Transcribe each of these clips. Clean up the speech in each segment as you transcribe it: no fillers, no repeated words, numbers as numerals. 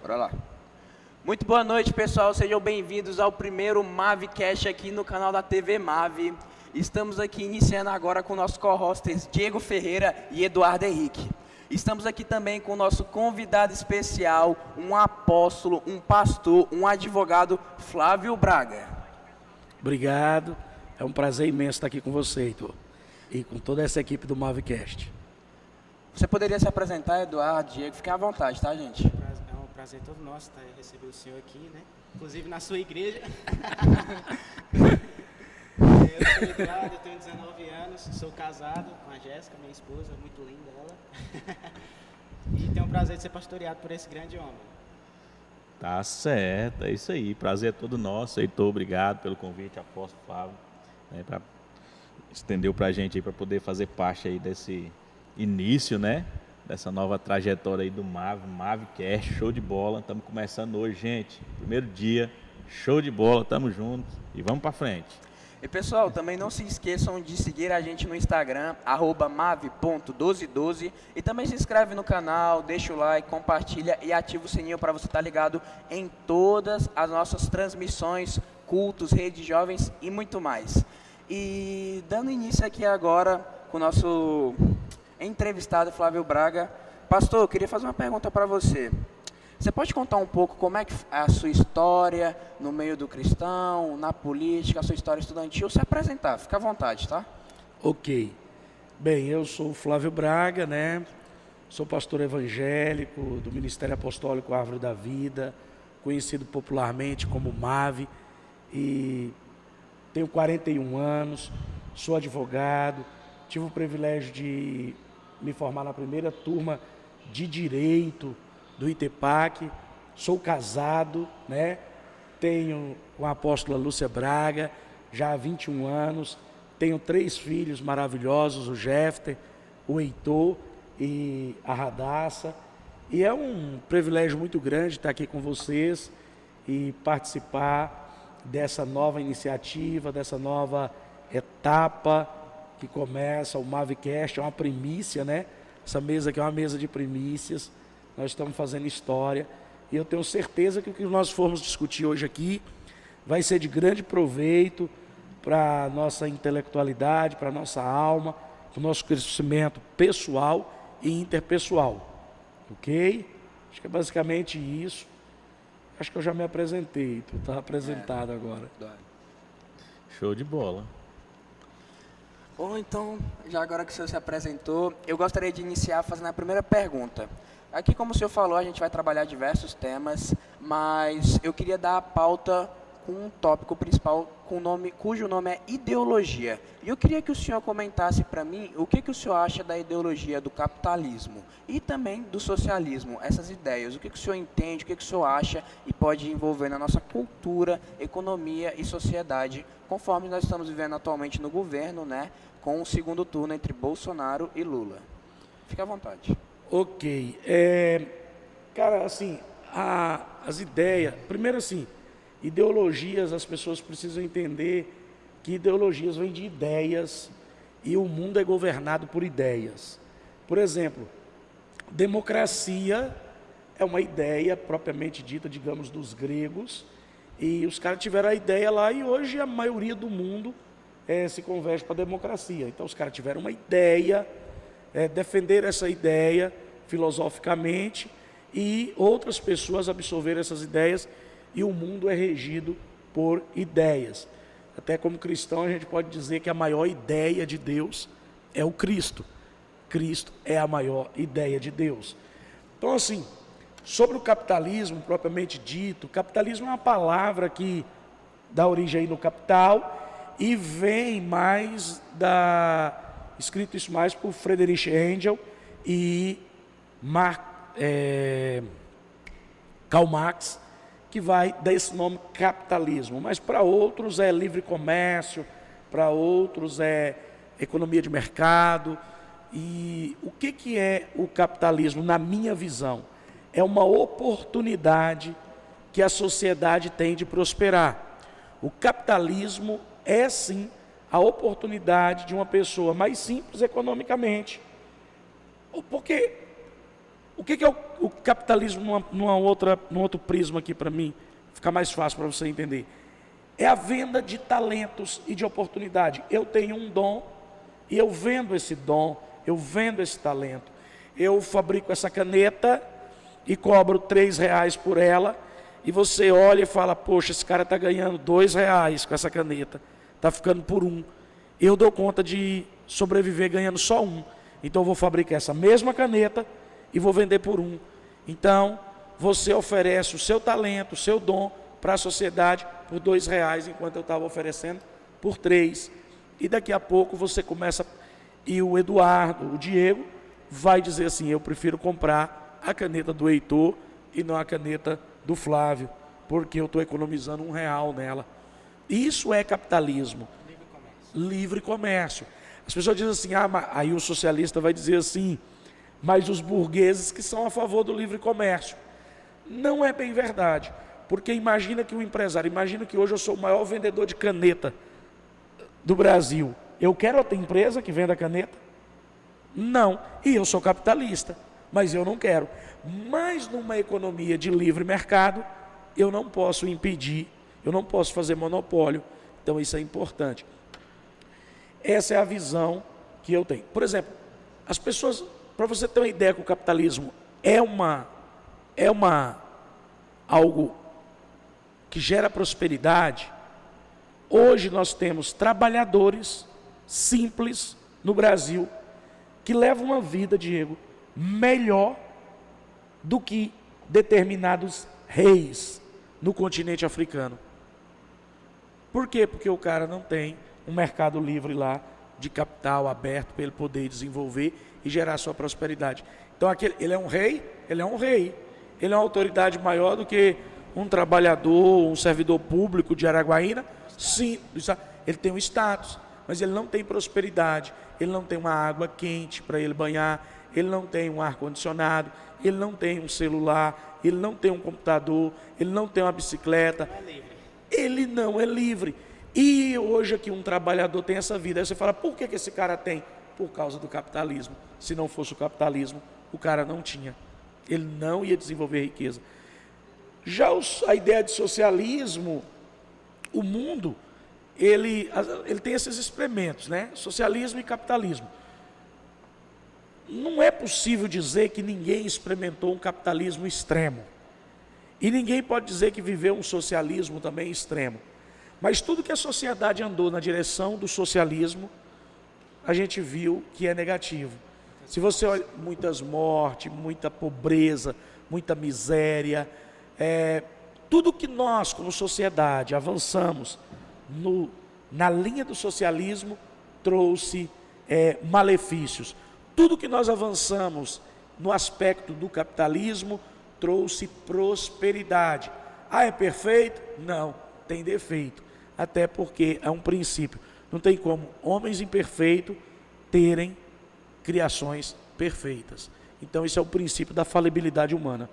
Bora lá. Muito boa noite, pessoal. Sejam bem-vindos ao primeiro Mavcast aqui no canal da TV Mave. Estamos aqui iniciando agora com nossos co-hosters Diego Ferreira e Eduardo Henrique. Estamos aqui também com o nosso convidado especial, um apóstolo, um pastor, um advogado, Flávio Braga. Obrigado. É um prazer imenso estar aqui com você, Heitor, e com toda essa equipe do Mavcast. Você poderia se apresentar, Eduardo, Diego? Fiquem à vontade, tá, gente? É um prazer todo nosso receber o senhor aqui, né? Inclusive na sua igreja. Eu sou Eduardo, eu tenho 19 anos, sou casado com a Jéssica, minha esposa, muito linda ela. E tenho o prazer de ser pastoreado por esse grande homem. Tá certo, é isso aí. Prazer é todo nosso. Heitor, obrigado pelo convite, apóstolo Flávio, né, estendeu pra gente aí para poder fazer parte aí desse início, né? Dessa nova trajetória aí do Mavcast, show de bola. Estamos começando hoje, gente. Primeiro dia, show de bola, estamos juntos e vamos para frente. E pessoal, também não se esqueçam de seguir a gente no Instagram, @mave.1212, e também se inscreve no canal, deixa o like, compartilha e ativa o sininho para você estar ligado em todas as nossas transmissões, cultos, redes jovens e muito mais. E dando início aqui agora com o nosso entrevistado Flávio Braga. Pastor, eu queria fazer uma pergunta para você. Você pode contar um pouco como é que é a sua história no meio do cristão, na política, a sua história estudantil? Se apresentar, fica à vontade, tá? Ok. Bem, eu sou o Flávio Braga, né? Sou pastor evangélico do Ministério Apostólico Árvore da Vida, conhecido popularmente como MAVE, e tenho 41 anos, sou advogado, tive o privilégio de me formar na primeira turma de Direito do ITEPAC, sou casado, né? Tenho com a apóstola Lúcia Braga, já há 21 anos, tenho 3 filhos maravilhosos, o Jefter, o Heitor e a Radassa, e é um privilégio muito grande estar aqui com vocês e participar dessa nova iniciativa, dessa nova etapa que começa, o Mavcast, é uma primícia, né? Essa mesa aqui é uma mesa de primícias, nós estamos fazendo história, e eu tenho certeza que o que nós formos discutir hoje aqui vai ser de grande proveito para a nossa intelectualidade, para a nossa alma, para o nosso crescimento pessoal e interpessoal, ok? Acho que é basicamente isso. Acho que eu já me apresentei, tu está apresentado agora. Show de bola. Bom, então, já agora que o senhor se apresentou, eu gostaria de iniciar fazendo a primeira pergunta. Aqui, como o senhor falou, a gente vai trabalhar diversos temas, mas eu queria dar a pauta com um tópico principal cujo nome é ideologia. E eu queria que o senhor comentasse para mim o que o senhor acha da ideologia do capitalismo e também do socialismo, essas ideias. O que o senhor entende, o que o senhor acha e pode envolver na nossa cultura, economia e sociedade, conforme nós estamos vivendo atualmente no governo, né, com o segundo turno entre Bolsonaro e Lula. Fique à vontade. Ok. Cara, assim, as ideias... Primeiro, assim, ideologias, as pessoas precisam entender que ideologias vêm de ideias e o mundo é governado por ideias. Por exemplo, democracia é uma ideia propriamente dita, digamos, dos gregos, e os caras tiveram a ideia lá e hoje a maioria do mundo se converge para a democracia. Então os caras tiveram uma ideia, defenderam essa ideia filosoficamente e outras pessoas absorveram essas ideias e o mundo é regido por ideias. Até como cristão a gente pode dizer que a maior ideia de Deus é o Cristo. Cristo é a maior ideia de Deus. Então assim, sobre o capitalismo propriamente dito, capitalismo é uma palavra que dá origem aí no capital e vem mais escrito isso mais por Friedrich Engels e Karl Marx, que vai dar esse nome capitalismo, mas para outros é livre comércio, para outros é economia de mercado. E o que é o capitalismo, na minha visão? É uma oportunidade que a sociedade tem de prosperar. O capitalismo é sim a oportunidade de uma pessoa mais simples economicamente. Porque O que é o capitalismo num outro prisma aqui para mim? Ficar mais fácil para você entender. É a venda de talentos e de oportunidade. Eu tenho um dom e eu vendo esse dom, eu vendo esse talento. Eu fabrico essa caneta e cobro R$3 por ela, e você olha e fala, poxa, esse cara está ganhando R$2 com essa caneta, está ficando por 1. Eu dou conta de sobreviver ganhando só 1. Então eu vou fabricar essa mesma caneta e vou vender por 1. Então, você oferece o seu talento, o seu dom para a sociedade por R$2, enquanto eu estava oferecendo por 3. E daqui a pouco você começa, e o Eduardo, o Diego, vai dizer assim, eu prefiro comprar a caneta do Heitor e não a caneta do Flávio, porque eu estou economizando R$1 nela. Isso é capitalismo. Livre comércio. As pessoas dizem assim, aí o socialista vai dizer assim, mas os burgueses que são a favor do livre comércio. Não é bem verdade, porque imagina que o empresário, imagina que hoje eu sou o maior vendedor de caneta do Brasil. Eu quero outra empresa que venda caneta? Não, e eu sou capitalista, mas eu não quero. Mas numa economia de livre mercado, eu não posso impedir, eu não posso fazer monopólio. Então isso é importante. Essa é a visão que eu tenho. Por exemplo, as pessoas, para você ter uma ideia que o capitalismo é algo que gera prosperidade, hoje nós temos trabalhadores simples no Brasil que levam uma vida, Diego, melhor do que determinados reis no continente africano. Por quê? Porque o cara não tem um mercado livre lá de capital aberto para ele poder desenvolver e gerar sua prosperidade. Então ele é um rei, ele é uma autoridade maior do que um trabalhador, um servidor público de Araguaína. Sim, ele tem um status, mas ele não tem prosperidade, ele não tem uma água quente para ele banhar, ele não tem um ar-condicionado, ele não tem um celular, ele não tem um computador, ele não tem uma bicicleta, ele não é livre. E hoje aqui um trabalhador tem essa vida, aí você fala, por que esse cara tem? Por causa do capitalismo. Se não fosse o capitalismo, o cara não tinha, ele não ia desenvolver riqueza. Já a ideia de socialismo, o mundo, ele tem esses experimentos, né? Socialismo e capitalismo. Não é possível dizer que ninguém experimentou um capitalismo extremo. E ninguém pode dizer que viveu um socialismo também extremo. Mas tudo que a sociedade andou na direção do socialismo, a gente viu que é negativo. Se você olha, muitas mortes, muita pobreza, muita miséria, tudo que nós, como sociedade, avançamos na linha do socialismo, trouxe malefícios. Tudo que nós avançamos no aspecto do capitalismo, trouxe prosperidade. É perfeito? Não, tem defeito. Até porque é um princípio. Não tem como homens imperfeitos terem criações perfeitas. Então, esse é o princípio da falibilidade humana.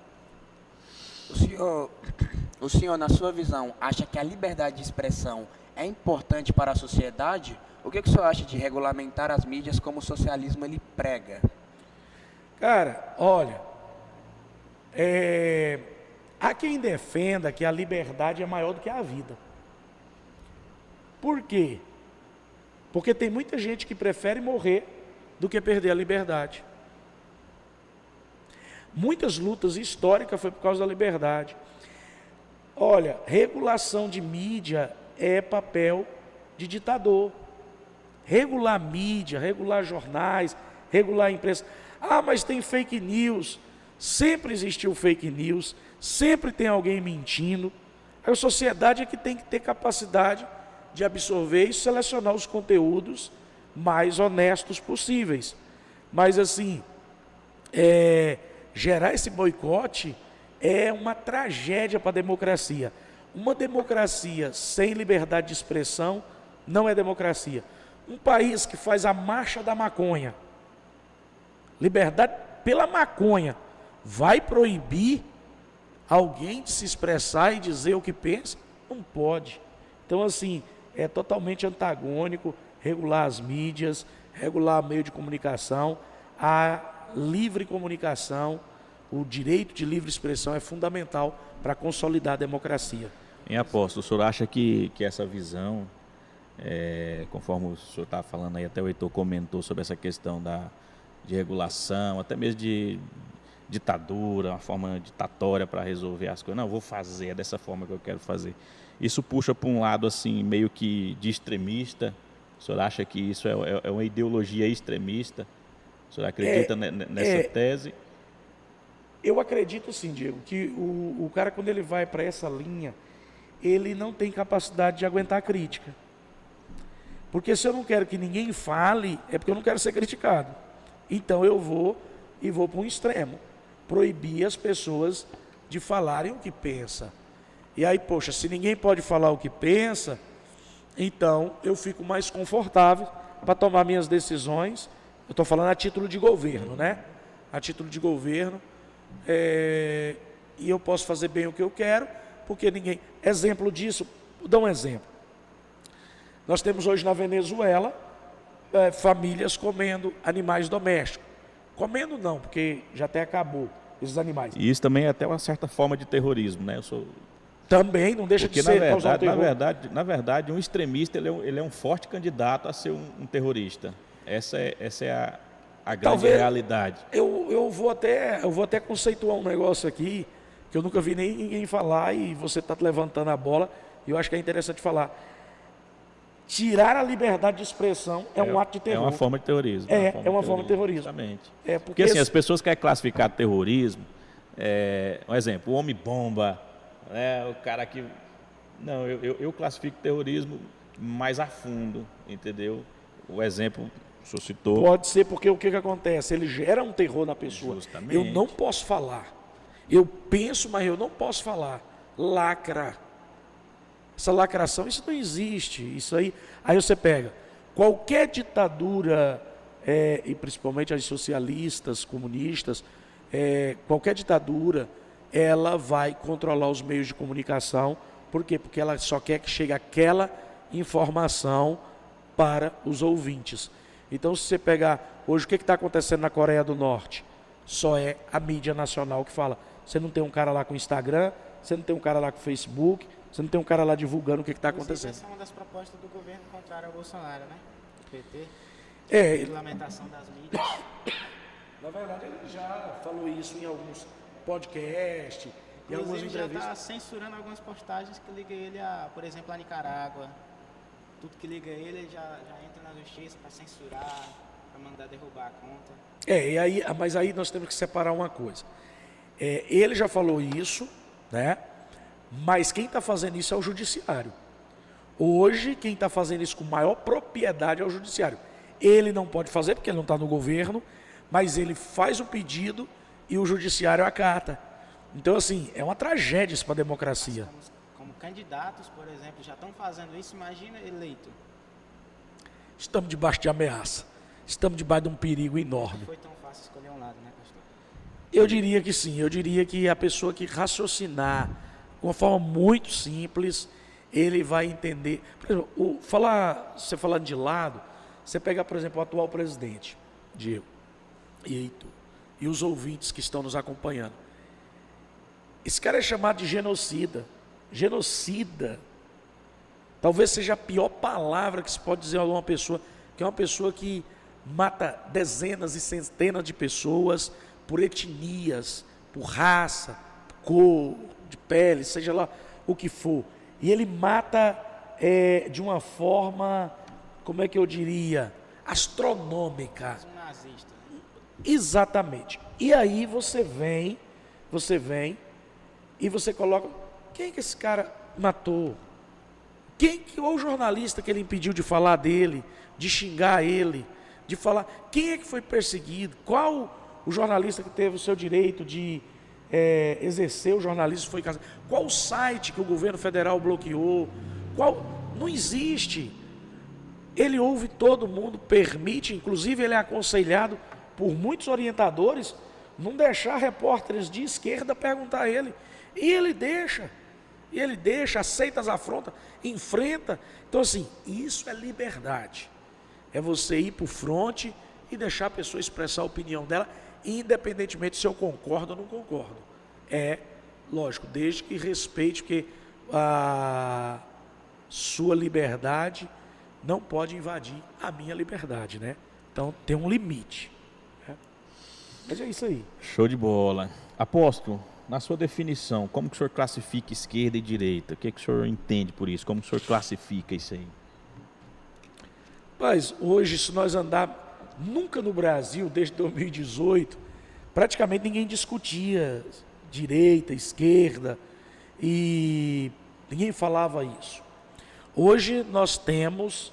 O senhor, na sua visão, acha que a liberdade de expressão é importante para a sociedade? O que o senhor acha de regulamentar as mídias como o socialismo ele prega? Cara, olha, há quem defenda que a liberdade é maior do que a vida. Por quê? Porque tem muita gente que prefere morrer do que perder a liberdade. Muitas lutas históricas foi por causa da liberdade. Olha, regulação de mídia é papel de ditador. Regular mídia, regular jornais, regular imprensa. Mas tem fake news. Sempre existiu fake news, sempre tem alguém mentindo. A sociedade é que tem que ter capacidade de absorver e selecionar os conteúdos mais honestos possíveis. Mas assim, gerar esse boicote é uma tragédia para a democracia. Uma democracia sem liberdade de expressão não é democracia. Um país que faz a marcha da maconha, liberdade pela maconha, vai proibir alguém de se expressar e dizer o que pensa? Não pode. Então assim, é totalmente antagônico regular as mídias, regular meio de comunicação, a livre comunicação, o direito de livre expressão é fundamental para consolidar a democracia. Em apóstolo, o senhor acha que essa visão, conforme o senhor estava falando aí, até o Heitor comentou sobre essa questão de regulação, até mesmo de ditadura, uma forma ditatória para resolver as coisas. Não, vou fazer, é dessa forma que eu quero fazer. Isso puxa para um lado assim, meio que de extremista. O senhor acha que isso é uma ideologia extremista? O senhor acredita nessa tese? Eu acredito sim, Diego, que o cara, quando ele vai para essa linha, ele não tem capacidade de aguentar a crítica. Porque se eu não quero que ninguém fale, é porque eu não quero ser criticado. Então eu vou para um extremo. Proibir as pessoas de falarem o que pensa. E aí, poxa, se ninguém pode falar o que pensa, então eu fico mais confortável para tomar minhas decisões. Eu estou falando a título de governo, né? A título de governo. E eu posso fazer bem o que eu quero, porque ninguém... Exemplo disso, vou dar um exemplo. Nós temos hoje na Venezuela famílias comendo animais domésticos. Comendo não, porque já até acabou esses animais. E isso também é até uma certa forma de terrorismo, né? Também não deixa porque, de ser causar terror. Na verdade, um extremista ele é um forte candidato a ser um terrorista. Essa é a grande Talvez, realidade. Eu vou até conceituar um negócio aqui que eu nunca vi nem ninguém falar e você está levantando a bola e eu acho que é interessante falar. Tirar a liberdade de expressão é um ato de terror. É uma forma de terrorismo. É uma forma de terrorismo. Exatamente. Porque assim, as pessoas querem classificar terrorismo, um exemplo, o homem-bomba, né, o cara que... Não, eu classifico terrorismo mais a fundo, entendeu? O exemplo, o senhor citou... Pode ser porque o que acontece? Ele gera um terror na pessoa. Justamente. Eu não posso falar. Eu penso, mas eu não posso falar. Lacra. Essa lacração, isso não existe. Isso aí você pega qualquer ditadura, e principalmente as socialistas, comunistas, qualquer ditadura, ela vai controlar os meios de comunicação. Por quê? Porque ela só quer que chegue aquela informação para os ouvintes. Então, se você pegar hoje o que está acontecendo na Coreia do Norte, só é a mídia nacional que fala. Você não tem um cara lá com Instagram, você não tem um cara lá com Facebook, você não tem um cara lá divulgando o que está acontecendo. Essa é uma das propostas do governo contrário ao Bolsonaro, né? O PT. Regulamentação das mídias. Na verdade, ele já falou isso em alguns podcasts, em algumas Inclusive, já entrevistas. está censurando algumas postagens que ligam ele a, por exemplo, a Nicarágua. Tudo que liga ele já entra na justiça para censurar, para mandar derrubar a conta. Mas aí nós temos que separar uma coisa. Ele já falou isso, né? Mas quem está fazendo isso é o judiciário. Hoje, quem está fazendo isso com maior propriedade é o judiciário. Ele não pode fazer porque ele não está no governo, mas ele faz o pedido e o judiciário acata. Então, assim, é uma tragédia isso para a democracia. Como candidatos, por exemplo, já estão fazendo isso, imagina eleito. Estamos debaixo de ameaça. Estamos debaixo de um perigo enorme. Não foi tão fácil escolher um lado, né, pastor? Eu diria que sim. Eu diria que a pessoa que raciocinar de uma forma muito simples, ele vai entender. Por exemplo, você falando de lado, você pega, por exemplo, o atual presidente, Diego e Heitor, e os ouvintes que estão nos acompanhando. Esse cara é chamado de genocida. Genocida. Talvez seja a pior palavra que se pode dizer a uma pessoa, que é uma pessoa que mata dezenas e centenas de pessoas por etnias, por raça, por cor, de pele, seja lá o que for. E ele mata de uma forma, como é que eu diria, astronômica. Um nazista. Exatamente. E aí você vem e você coloca, quem que esse cara matou? Qual o jornalista que ele impediu de falar dele, de xingar ele, de falar, quem é que foi perseguido? Qual o jornalista que teve o seu direito de exercer o jornalismo foi casado? Qual o site que o governo federal bloqueou? Não existe. Ele ouve todo mundo, permite, inclusive ele é aconselhado por muitos orientadores, não deixar repórteres de esquerda perguntar a ele. E ele deixa, aceita as afrontas, enfrenta. Então assim, isso é liberdade. É você ir para o fronte e deixar a pessoa expressar a opinião dela, independentemente se eu concordo ou não concordo. É lógico, desde que respeite, porque a sua liberdade não pode invadir a minha liberdade, né? Então tem um limite, né? Mas é isso aí. Show de bola. Apóstolo, na sua definição, como que o senhor classifica esquerda e direita? O que o senhor entende por isso? Como que o senhor classifica isso aí? Mas hoje, se nós andarmos, nunca no Brasil, desde 2018, praticamente ninguém discutia direita, esquerda, e ninguém falava isso. Hoje nós temos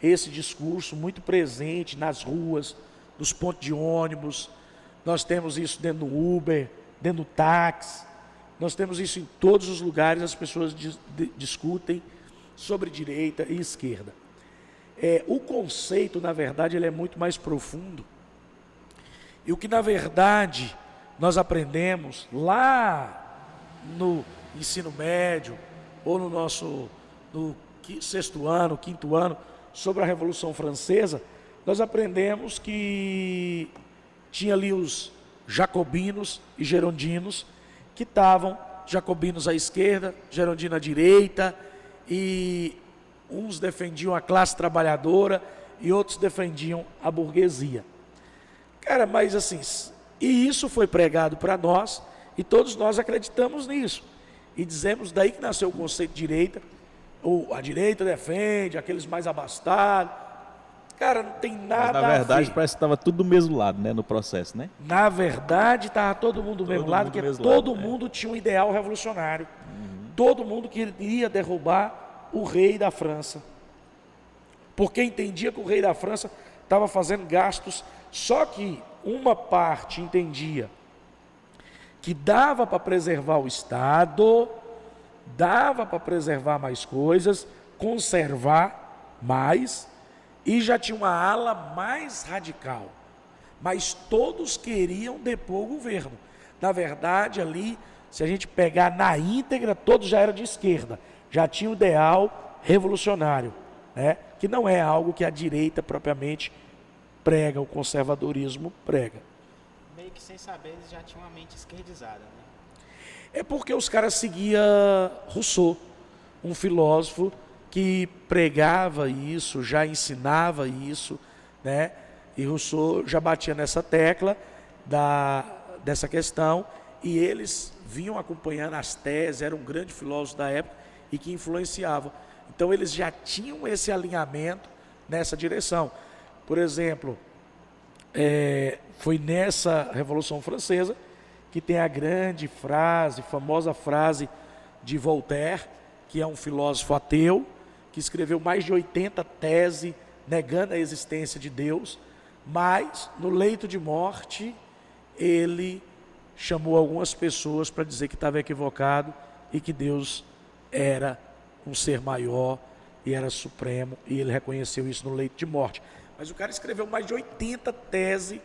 esse discurso muito presente nas ruas, nos pontos de ônibus, nós temos isso dentro do Uber, dentro do táxi, nós temos isso em todos os lugares, as pessoas discutem sobre direita e esquerda. O conceito, na verdade, ele é muito mais profundo. E o que, na verdade, nós aprendemos lá no ensino médio, ou no sexto ano, quinto ano, sobre a Revolução Francesa, nós aprendemos que tinha ali os jacobinos e gerondinos, que estavam jacobinos à esquerda, gerondino à direita, e uns defendiam a classe trabalhadora e outros defendiam a burguesia. Cara, mas assim, e isso foi pregado para nós, e todos nós acreditamos nisso. E dizemos daí que nasceu o conceito de direita, ou a direita defende aqueles mais abastados. Cara, não tem nada a ver. Na verdade, parece que estava tudo do mesmo lado, né, no processo, né? Na verdade, estava todo mundo do mesmo lado, porque todo mundo tinha um ideal revolucionário. Todo mundo queria derrubar o rei da França. Porque entendia que o rei da França estava fazendo gastos, só que uma parte entendia que dava para preservar o Estado, dava para preservar mais coisas, conservar mais, e já tinha uma ala mais radical. Mas todos queriam depor o governo. Na verdade, ali, se a gente pegar na íntegra, todos já eram de esquerda, já tinha o ideal revolucionário, né? Que não é algo que a direita propriamente prega, o conservadorismo prega. Meio que sem saber, eles já tinham uma mente esquerdizada, né? É porque os caras seguiam Rousseau, um filósofo que pregava isso, já ensinava isso, né? E Rousseau já batia nessa tecla dessa questão, e eles vinham acompanhando as teses, era um grande filósofo da época e que influenciava. Então eles já tinham esse alinhamento nessa direção. Por exemplo, foi nessa Revolução Francesa que tem a grande frase, famosa frase de Voltaire, que é um filósofo ateu, que escreveu mais de 80 teses negando a existência de Deus, mas no leito de morte ele chamou algumas pessoas para dizer que estava equivocado e que Deus era um ser maior e era supremo, e ele reconheceu isso no leito de morte. Mas o cara escreveu mais de 80 teses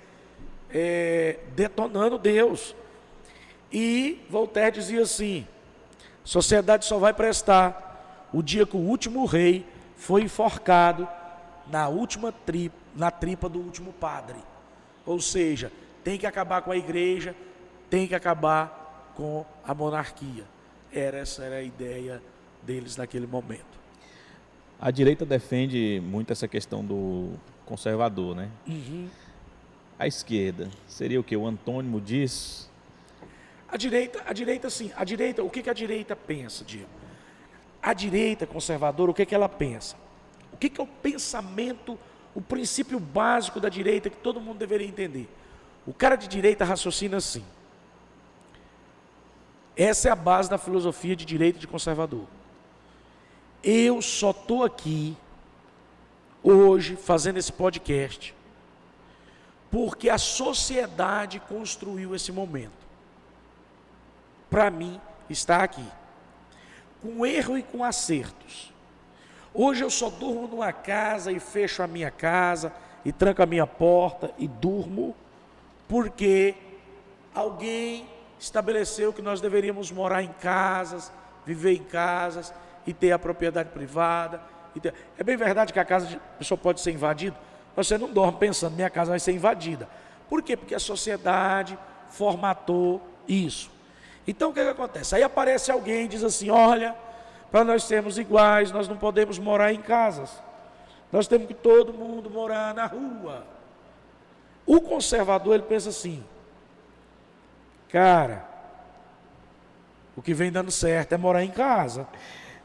detonando Deus. E Voltaire dizia assim: sociedade só vai prestar o dia que o último rei foi enforcado na tripa do último padre. Ou seja, tem que acabar com a igreja, tem que acabar com a monarquia. Essa era a ideia deles naquele momento. A direita defende muito essa questão do conservador, né? Uhum. A esquerda seria o quê? O antônimo disso? A direita sim. O que a direita pensa, Diego? A direita conservadora, o que ela pensa? O que é o pensamento, o princípio básico da direita que todo mundo deveria entender? O cara de direita raciocina assim. Essa é a base da filosofia de direita e de conservador. Eu só estou aqui hoje fazendo esse podcast porque a sociedade construiu esse momento. Para mim, está aqui, com erro e com acertos. Hoje eu só durmo numa casa e fecho a minha casa e tranco a minha porta e durmo porque alguém estabeleceu que nós deveríamos morar em casas, viver em casas e ter a propriedade privada. É bem verdade que a casa a pessoa pode ser invadida? Você não dorme pensando, minha casa vai ser invadida. Por quê? Porque a sociedade formatou isso. Então o que acontece? Aí aparece alguém e diz assim, olha, para nós sermos iguais, nós não podemos morar em casas. Nós temos que todo mundo morar na rua. O conservador, ele pensa assim, cara, o que vem dando certo é morar em casa.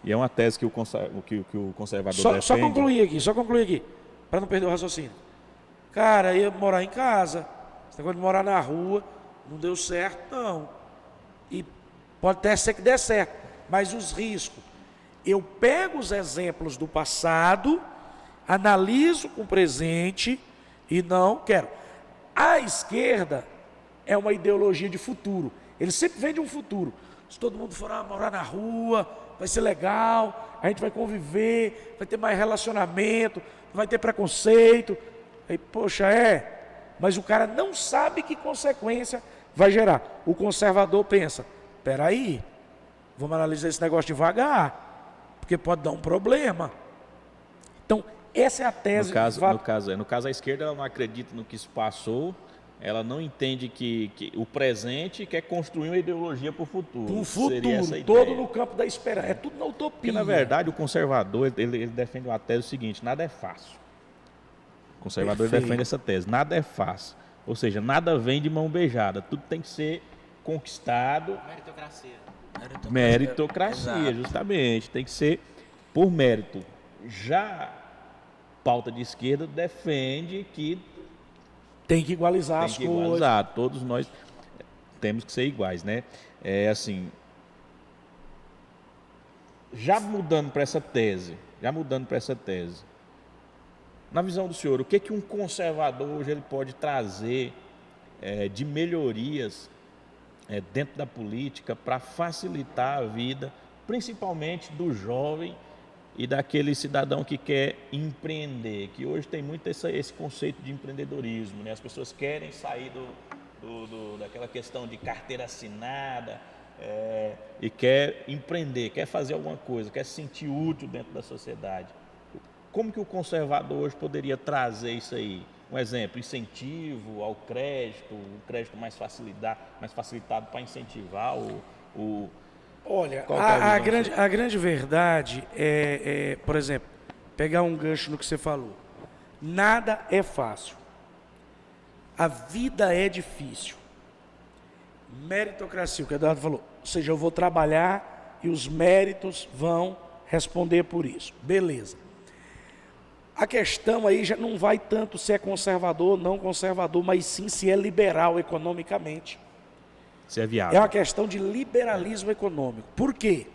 E é uma tese que o conservador defende. Só concluir aqui, para não perder o raciocínio. Cara, ia morar em casa, esse negócio de morar na rua, não deu certo, não. E pode até ser que dê certo, mas os riscos. Eu pego os exemplos do passado, analiso com o presente e não quero. A esquerda é uma ideologia de futuro. Ele sempre vende um futuro. Se todo mundo for morar na rua, vai ser legal, a gente vai conviver, vai ter mais relacionamento, não vai ter preconceito. Aí, poxa, mas o cara não sabe que consequência vai gerar. O conservador pensa, peraí, vamos analisar esse negócio devagar, porque pode dar um problema. Então, essa é a tese. No caso, a esquerda ela não acredita no que se passou, ela não entende que o presente quer construir uma ideologia para o futuro. Para o futuro, todo no campo da esperança. É tudo na utopia. Porque, na verdade, o conservador ele defende uma tese seguinte, nada é fácil. O conservador defende essa tese, nada é fácil. Ou seja, nada vem de mão beijada, tudo tem que ser conquistado. Meritocracia, justamente, tem que ser por mérito. Já pauta de esquerda defende que tem que igualizar as coisas. Todos nós temos que ser iguais, né? É assim, já mudando para essa tese, na visão do senhor, o que um conservador hoje ele pode trazer de melhorias dentro da política para facilitar a vida, principalmente do jovem e daquele cidadão que quer empreender, que hoje tem muito esse conceito de empreendedorismo, né? As pessoas querem sair daquela questão de carteira assinada e quer empreender, quer fazer alguma coisa, quer se sentir útil dentro da sociedade. Como que o conservador hoje poderia trazer isso aí? Um exemplo, incentivo ao crédito, o crédito mais facilitado para incentivar o Olha, a grande verdade por exemplo, pegar um gancho no que você falou. Nada é fácil. A vida é difícil. Meritocracia, o que o Eduardo falou. Ou seja, eu vou trabalhar e os méritos vão responder por isso. Beleza. A questão aí já não vai tanto se é conservador ou não conservador, mas sim se é liberal economicamente. Se é viável. É uma questão de liberalismo econômico. Por quê?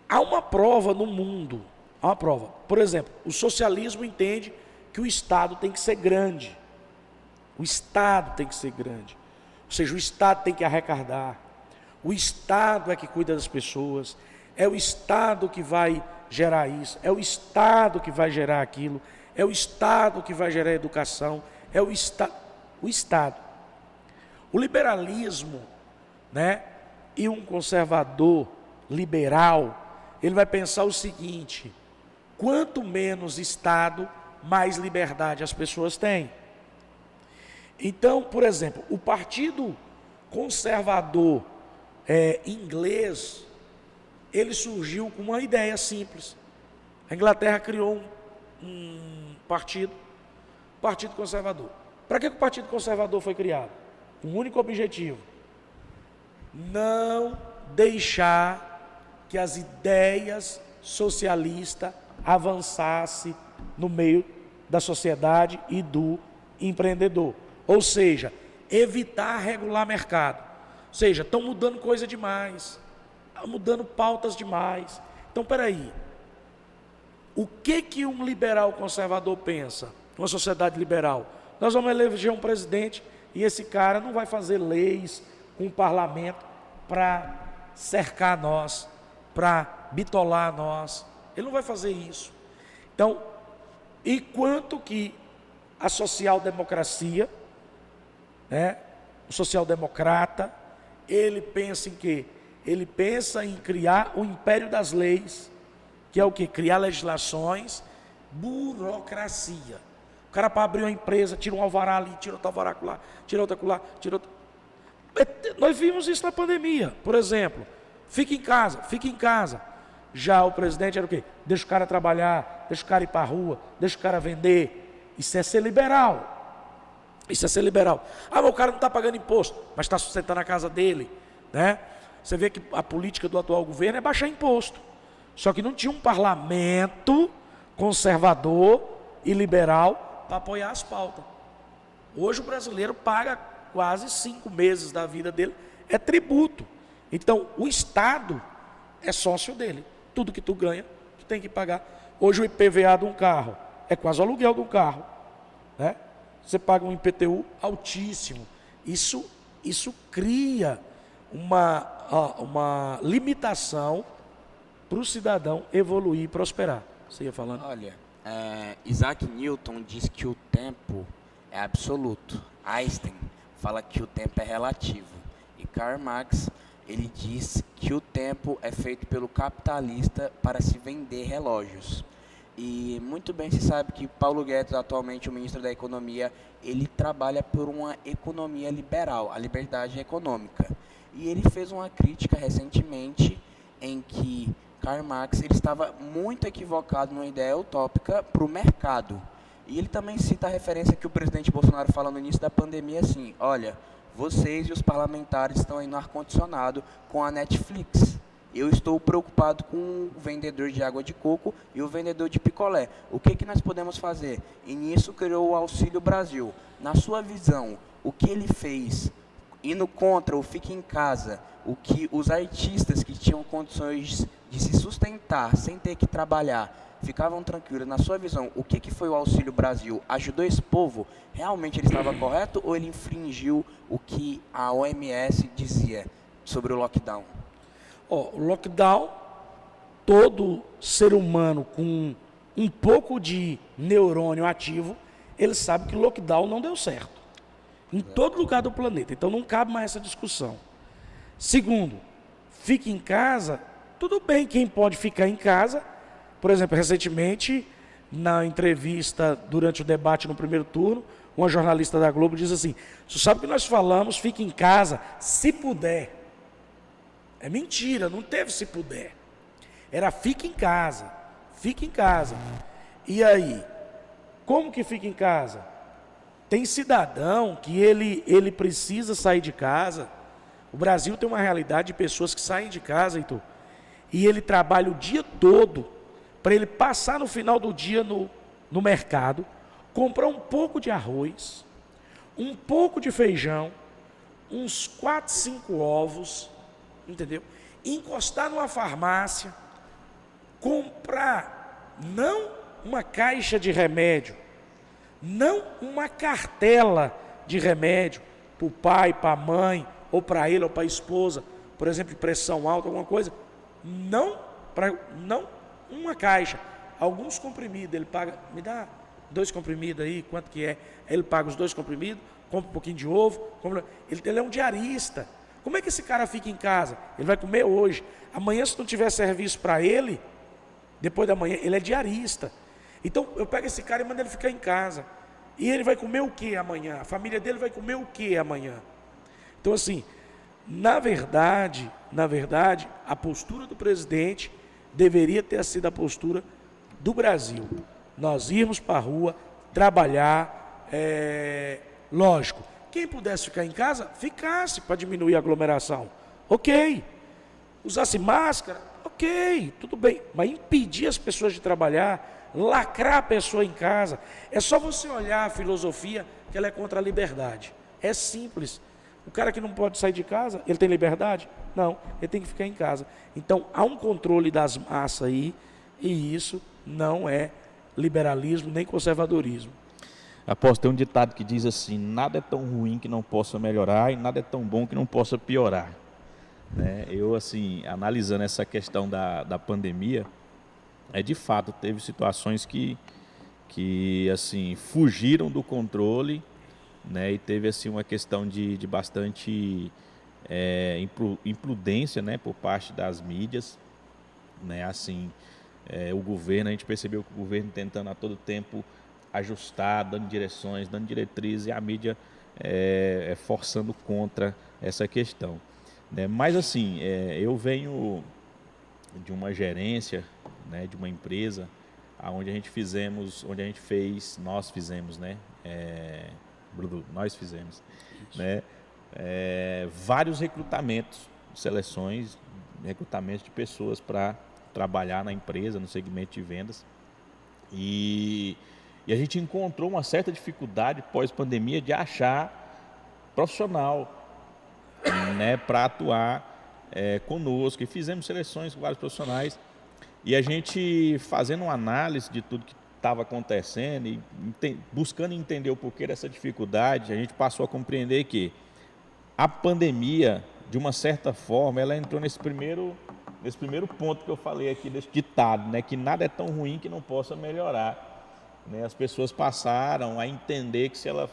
Há uma prova no mundo. Há uma prova. Por exemplo, o socialismo entende que o Estado tem que ser grande. O Estado tem que ser grande. Ou seja, o Estado tem que arrecadar. O Estado é que cuida das pessoas. É o Estado que vai gerar isso. É o Estado que vai gerar aquilo. É o Estado que vai gerar educação. É o Estado. O liberalismo, né, e um conservador liberal, ele vai pensar o seguinte: quanto menos Estado, mais liberdade as pessoas têm. Então, por exemplo, o partido conservador inglês, ele surgiu com uma ideia simples. A Inglaterra criou um partido conservador. Para que o Partido Conservador foi criado? Um único objetivo: não deixar que as ideias socialistas avançassem no meio da sociedade e do empreendedor. Ou seja, evitar regular mercado. Ou seja, estão mudando coisa demais, mudando pautas demais. Então, peraí, o que um liberal conservador pensa? Uma sociedade liberal: nós vamos eleger um presidente e esse cara não vai fazer leis com o parlamento para cercar nós, para bitolar nós. Ele não vai fazer isso. Então, enquanto que a social-democracia, né, o social-democrata, ele pensa em quê? Ele pensa em criar o império das leis, que é o quê? Criar legislações, Burocracia. O cara para abrir uma empresa, tira um alvará ali, tira outro alvará lá, tira outra lá, tira outra. Nós vimos isso na pandemia, por exemplo. Fica em casa, fica em casa. Já o presidente era o quê? Deixa o cara trabalhar, deixa o cara ir para a rua, deixa o cara vender. Isso é ser liberal. Isso é ser liberal. Ah, mas o cara não está pagando imposto, mas está sustentando a casa dele, né? Você vê que a política do atual governo é baixar imposto. Só que não tinha um parlamento conservador e liberal para apoiar as pautas. Hoje o brasileiro paga quase 5 meses da vida dele, é tributo. Então, o Estado é sócio dele. Tudo que tu ganha, tu tem que pagar. Hoje o IPVA de um carro é quase o aluguel de um carro, né? Você paga um IPTU altíssimo. Isso cria uma limitação para o cidadão evoluir e prosperar. Você ia falando? Olha, Isaac Newton diz que o tempo é absoluto. Einstein fala que o tempo é relativo. E Karl Marx, ele diz que o tempo é feito pelo capitalista para se vender relógios. E muito bem se sabe que Paulo Guedes, atualmente o ministro da Economia, ele trabalha por uma economia liberal, a liberdade econômica. E ele fez uma crítica recentemente em que Karl Marx ele estava muito equivocado numa ideia utópica para o mercado. E ele também cita a referência que o presidente Bolsonaro fala no início da pandemia assim, olha, vocês e os parlamentares estão aí no ar-condicionado com a Netflix. Eu estou preocupado com o vendedor de água de coco e o vendedor de picolé. O que nós podemos fazer? E nisso criou o Auxílio Brasil. Na sua visão, o que ele fez, indo contra o Fique em Casa, o que os artistas que tinham condições de se sustentar sem ter que trabalhar, ficavam tranquilos. Na sua visão, o que foi o Auxílio Brasil? Ajudou esse povo? Realmente ele estava correto ou ele infringiu o que a OMS dizia sobre o lockdown? O lockdown, todo ser humano com um pouco de neurônio ativo, ele sabe que o lockdown não deu certo. Em todo lugar do planeta. Então não cabe mais essa discussão. Segundo, fique em casa, tudo bem quem pode ficar em casa. Por exemplo, recentemente, na entrevista durante o debate no primeiro turno, uma jornalista da Globo diz assim, você sabe que nós falamos, fique em casa, se puder. É mentira, não teve se puder. Era fique em casa, fique em casa. E aí, como que fica em casa? Tem cidadão que ele precisa sair de casa. O Brasil tem uma realidade de pessoas que saem de casa, Heitor, e ele trabalha o dia todo para ele passar no final do dia no mercado, comprar um pouco de arroz, um pouco de feijão, uns 4, 5 ovos, entendeu? Encostar numa farmácia, comprar não uma caixa de remédio, não uma cartela de remédio para o pai, para a mãe, ou para ele, ou para a esposa, por exemplo, de pressão alta, alguma coisa, não uma caixa, alguns comprimidos, ele paga, me dá 2 comprimidos aí, quanto que é? Aí ele paga os 2 comprimidos, compra um pouquinho de ovo, ele é um diarista. Como é que esse cara fica em casa? Ele vai comer hoje. Amanhã, se não tiver serviço para ele, depois da manhã, ele é diarista. Então, eu pego esse cara e mando ele ficar em casa. E ele vai comer o que amanhã? A família dele vai comer o que amanhã? Então, assim, na verdade, a postura do presidente deveria ter sido a postura do Brasil. Nós irmos para a rua, trabalhar, lógico. Quem pudesse ficar em casa, ficasse para diminuir a aglomeração. Ok. Usasse máscara, ok, tudo bem. Mas impedir as pessoas de trabalhar, lacrar a pessoa em casa, é só você olhar a filosofia que ela é contra a liberdade. É simples. O cara que não pode sair de casa, ele tem liberdade? Não, ele tem que ficar em casa. Então, há um controle das massas aí, e isso não é liberalismo nem conservadorismo. Apóstolo, tem um ditado que diz assim, nada é tão ruim que não possa melhorar e nada é tão bom que não possa piorar. Né? Eu, assim, analisando essa questão da pandemia, de fato, teve situações que assim, fugiram do controle, né? E teve assim, uma questão de bastante imprudência, né? Por parte das mídias, né? Assim, o governo, a gente percebeu que o governo tentando a todo tempo ajustar, dando direções, dando diretrizes, e a mídia forçando contra essa questão, né? Mas assim, eu venho de uma gerência, né, de uma empresa onde nós fizemos, né, né, vários recrutamentos, seleções, recrutamentos de pessoas para trabalhar na empresa, no segmento de vendas. E a gente encontrou uma certa dificuldade pós-pandemia de achar profissional, né, para atuar conosco. E fizemos seleções com vários profissionais. E a gente, fazendo uma análise de tudo que estava acontecendo e buscando entender o porquê dessa dificuldade, a gente passou a compreender que a pandemia, de uma certa forma, ela entrou nesse primeiro ponto que eu falei aqui, desse ditado, né, que nada é tão ruim que não possa melhorar, né? As pessoas passaram a entender que se ela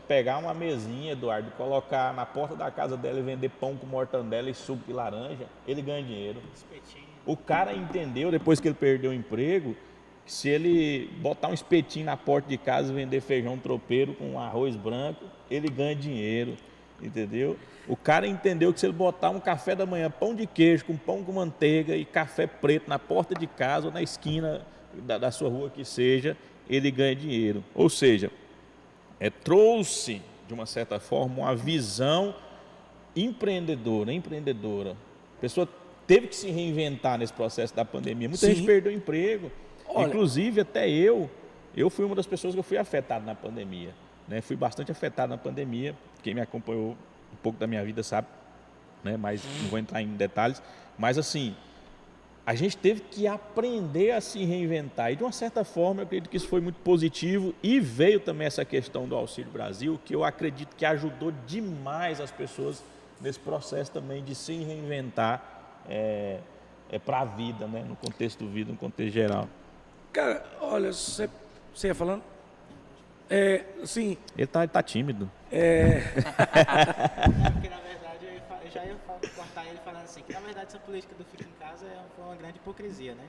pegar uma mesinha, Eduardo, e colocar na porta da casa dela e vender pão com mortandela e suco de laranja, ele ganha dinheiro. O cara entendeu, depois que ele perdeu o emprego, que se ele botar um espetinho na porta de casa e vender feijão tropeiro com arroz branco, ele ganha dinheiro, entendeu? O cara entendeu que se ele botar um café da manhã, pão de queijo com pão com manteiga e café preto na porta de casa ou na esquina da sua rua que seja, ele ganha dinheiro. Ou seja, trouxe, de uma certa forma, uma visão empreendedora. A pessoa teve que se reinventar nesse processo da pandemia. Muita gente perdeu o emprego. Olha, inclusive, até eu fui uma das pessoas que eu fui afetado na pandemia, né? Fui bastante afetado na pandemia. Quem me acompanhou um pouco da minha vida sabe, né? Mas não vou entrar em detalhes. Mas, assim, a gente teve que aprender a se reinventar. E, de uma certa forma, eu acredito que isso foi muito positivo. E veio também essa questão do Auxílio Brasil, que eu acredito que ajudou demais as pessoas nesse processo também de se reinventar para a vida, né? No contexto do vida, no contexto geral. Cara, olha, você ia falando? Assim... Ele tá tímido. Porque, na verdade, eu já ia cortar ele falando assim, que na verdade essa política do Fica em Casa foi uma grande hipocrisia, né?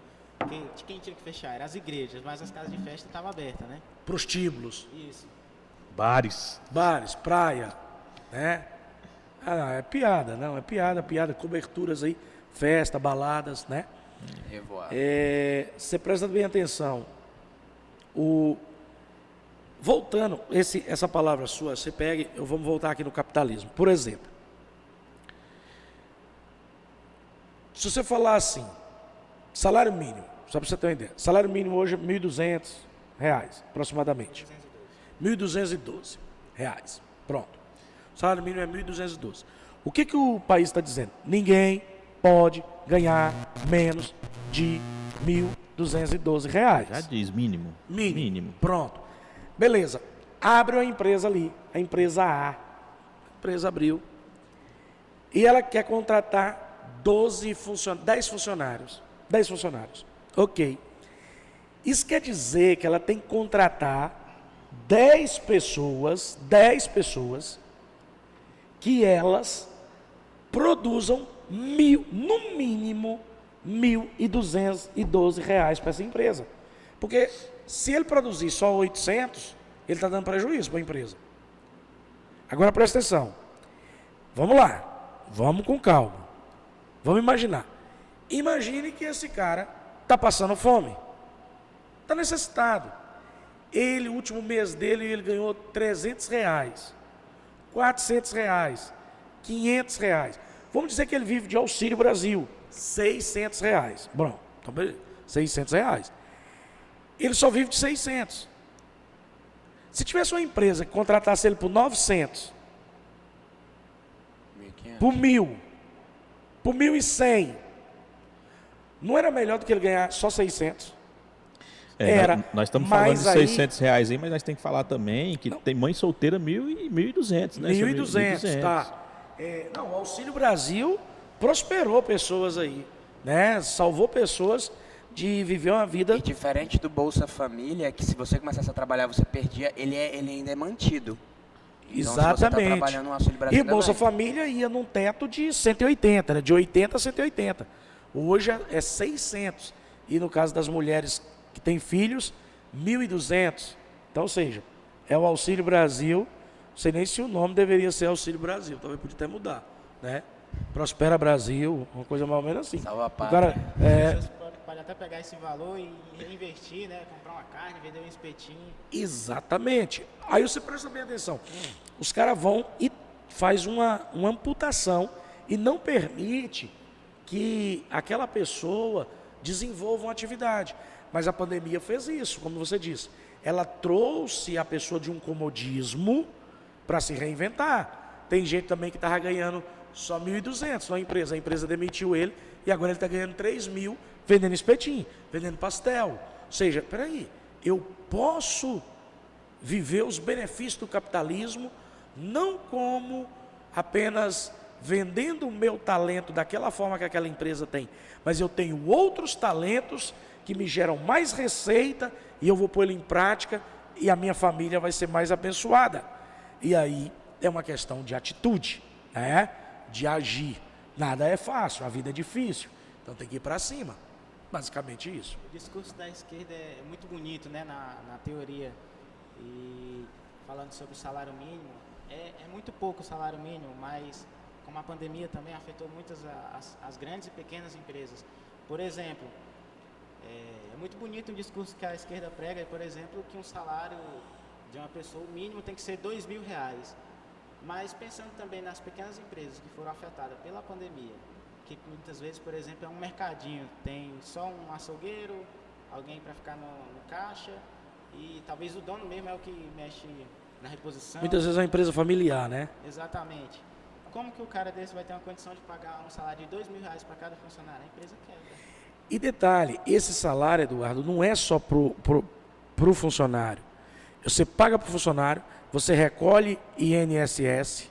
Quem tinha que fechar eram as igrejas, mas as casas de festa estavam abertas, né? Prostíbulos. Isso. Bares, praia, né? Não, é piada, coberturas aí, festa, baladas, né? Você presta bem atenção. Voltando, essa palavra sua, você pega, vamos voltar aqui no capitalismo. Por exemplo, se você falar assim, salário mínimo, só para você ter uma ideia, salário mínimo hoje é R$ 1.200, aproximadamente. R$ 1.212, pronto. O salário mínimo é 1.212. O que o país está dizendo? Ninguém pode ganhar menos de R$ 1.212. Já diz, mínimo. Pronto. Beleza. Abre uma empresa ali, a empresa A. A empresa abriu. E ela quer contratar 10 funcionários. 10 funcionários. Ok. Isso quer dizer que ela tem que contratar 10 pessoas que elas produzam no mínimo R$ 1.212 para essa empresa. Porque se ele produzir só 800, ele está dando prejuízo para a empresa. Agora presta atenção. Vamos lá. Vamos com calma. Vamos imaginar. Imagine que esse cara está passando fome. Está necessitado. O último mês dele, ele ganhou R$300, R$400, R$500. Vamos dizer que ele vive de Auxílio Brasil, R$600. Bom, então beleza, R$600. Ele só vive de 600. Se tivesse uma empresa que contratasse ele por 900, 1.500, por 1.000, por 1.100, não era melhor do que ele ganhar só 600? Era. Nós estamos falando de R$600 aí, mas nós temos que falar também que tem mãe solteira 1.200, né? 1.200, tá. O Auxílio Brasil prosperou pessoas aí, né? Salvou pessoas de viver uma vida... E diferente do Bolsa Família, que se você começasse a trabalhar, você perdia, ele ainda é mantido. Então, exatamente. Se você tá trabalhando no Auxílio Brasil, e Bolsa Família ia num teto de 180, né? De 80 a 180. Hoje é 600. e no caso das mulheres que têm filhos, 1.200. Então, ou seja, é o Auxílio Brasil, não sei nem se o nome deveria ser Auxílio Brasil, talvez podia até mudar, né? Prospera Brasil, uma coisa mais ou menos assim. Salva a O pátria. cara, Pode até pegar esse valor e reinvestir, né? Comprar uma carne, vender um espetinho. exatamente. Aí você presta bem atenção. Os caras vão e faz uma amputação e não permite que aquela pessoa desenvolva uma atividade. Mas a pandemia fez isso, como você disse. Ela trouxe a pessoa de um comodismo para se reinventar. Tem gente também que estava ganhando só 1.200 na empresa. A empresa demitiu ele e agora ele está ganhando 3.000 vendendo espetinho, vendendo pastel. Ou seja, peraí, eu posso viver os benefícios do capitalismo não como apenas vendendo o meu talento daquela forma que aquela empresa tem, mas eu tenho outros talentos que me geram mais receita e eu vou pôr ele em prática e a minha família vai ser mais abençoada. E aí é uma questão de atitude, né? De agir. Nada é fácil, a vida é difícil, então tem que ir para cima. Basicamente isso. O discurso da esquerda é muito bonito, né, na teoria. E falando sobre o salário mínimo, é muito pouco o salário mínimo, mas como a pandemia também afetou muitas as grandes e pequenas empresas. Por exemplo, é muito bonito o discurso que a esquerda prega, por exemplo, que um salário de uma pessoa, o mínimo tem que ser R$2.000. Mas pensando também nas pequenas empresas que foram afetadas pela pandemia, que muitas vezes, por exemplo, é um mercadinho, tem só um açougueiro, alguém para ficar no caixa, e talvez o dono mesmo é o que mexe na reposição. Muitas vezes é uma empresa familiar, né? Exatamente. Como que o cara desse vai ter uma condição de pagar um salário de R$2.000 para cada funcionário? A empresa quebra. E detalhe, esse salário, Eduardo, não é só pro funcionário. Você paga para o funcionário, você recolhe INSS,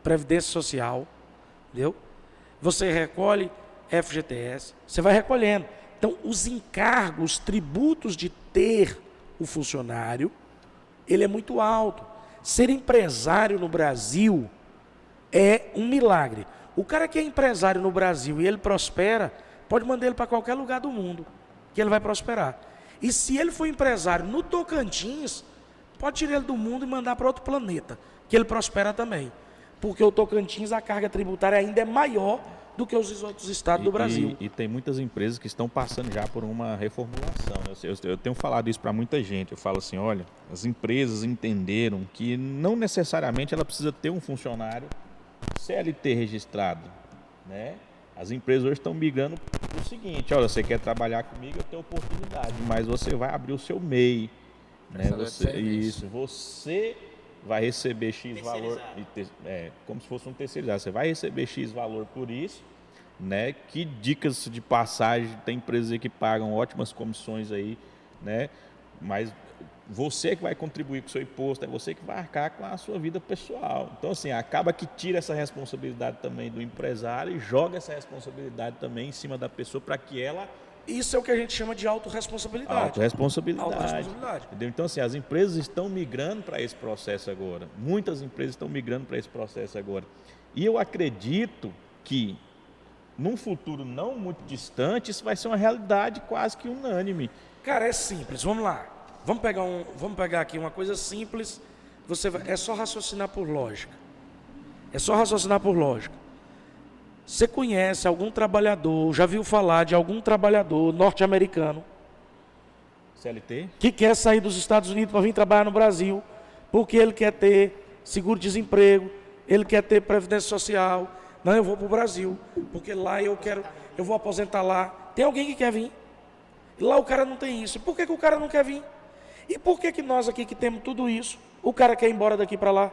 Previdência Social, entendeu? Você recolhe FGTS, você vai recolhendo. Então, os encargos, os tributos de ter o funcionário, ele é muito alto. Ser empresário no Brasil é um milagre. O cara que é empresário no Brasil e ele prospera, pode mandar ele para qualquer lugar do mundo, que ele vai prosperar. E se ele for empresário no Tocantins, pode tirar ele do mundo e mandar para outro planeta, que ele prospera também. Porque o Tocantins, a carga tributária ainda é maior do que os outros estados do Brasil. E tem muitas empresas que estão passando já por uma reformulação. Eu tenho falado isso para muita gente. Eu falo assim, olha, as empresas entenderam que não necessariamente ela precisa ter um funcionário CLT registrado, né? As empresas hoje estão migrando para o seguinte, olha, você quer trabalhar comigo, eu tenho oportunidade, mas você vai abrir o seu MEI, né? Você vai receber X valor, como se fosse um terceirizado, você vai receber X valor por isso, né? Que dicas de passagem, tem empresas aí que pagam ótimas comissões aí, né? Mas você que vai contribuir com o seu imposto, é você que vai arcar com a sua vida pessoal. Então, assim, acaba que tira essa responsabilidade também do empresário e joga essa responsabilidade também em cima da pessoa para que ela... Isso é o que a gente chama de autorresponsabilidade. Autorresponsabilidade. Entendeu? Então, assim, as empresas estão migrando para esse processo agora. Muitas empresas estão migrando para esse processo agora. E eu acredito que, num futuro não muito distante, isso vai ser uma realidade quase que unânime. Cara, é simples. Vamos lá. Vamos pegar aqui uma coisa simples. É só raciocinar por lógica. Você conhece algum trabalhador, já viu falar de algum trabalhador norte-americano CLT? Que quer sair dos Estados Unidos para vir trabalhar no Brasil, porque ele quer ter seguro-desemprego, ele quer ter previdência social. Não, eu vou para o Brasil, porque lá eu vou aposentar lá. Tem alguém que quer vir? Lá o cara não tem isso. Por que o cara não quer vir? E por que nós aqui que temos tudo isso, o cara quer ir embora daqui para lá?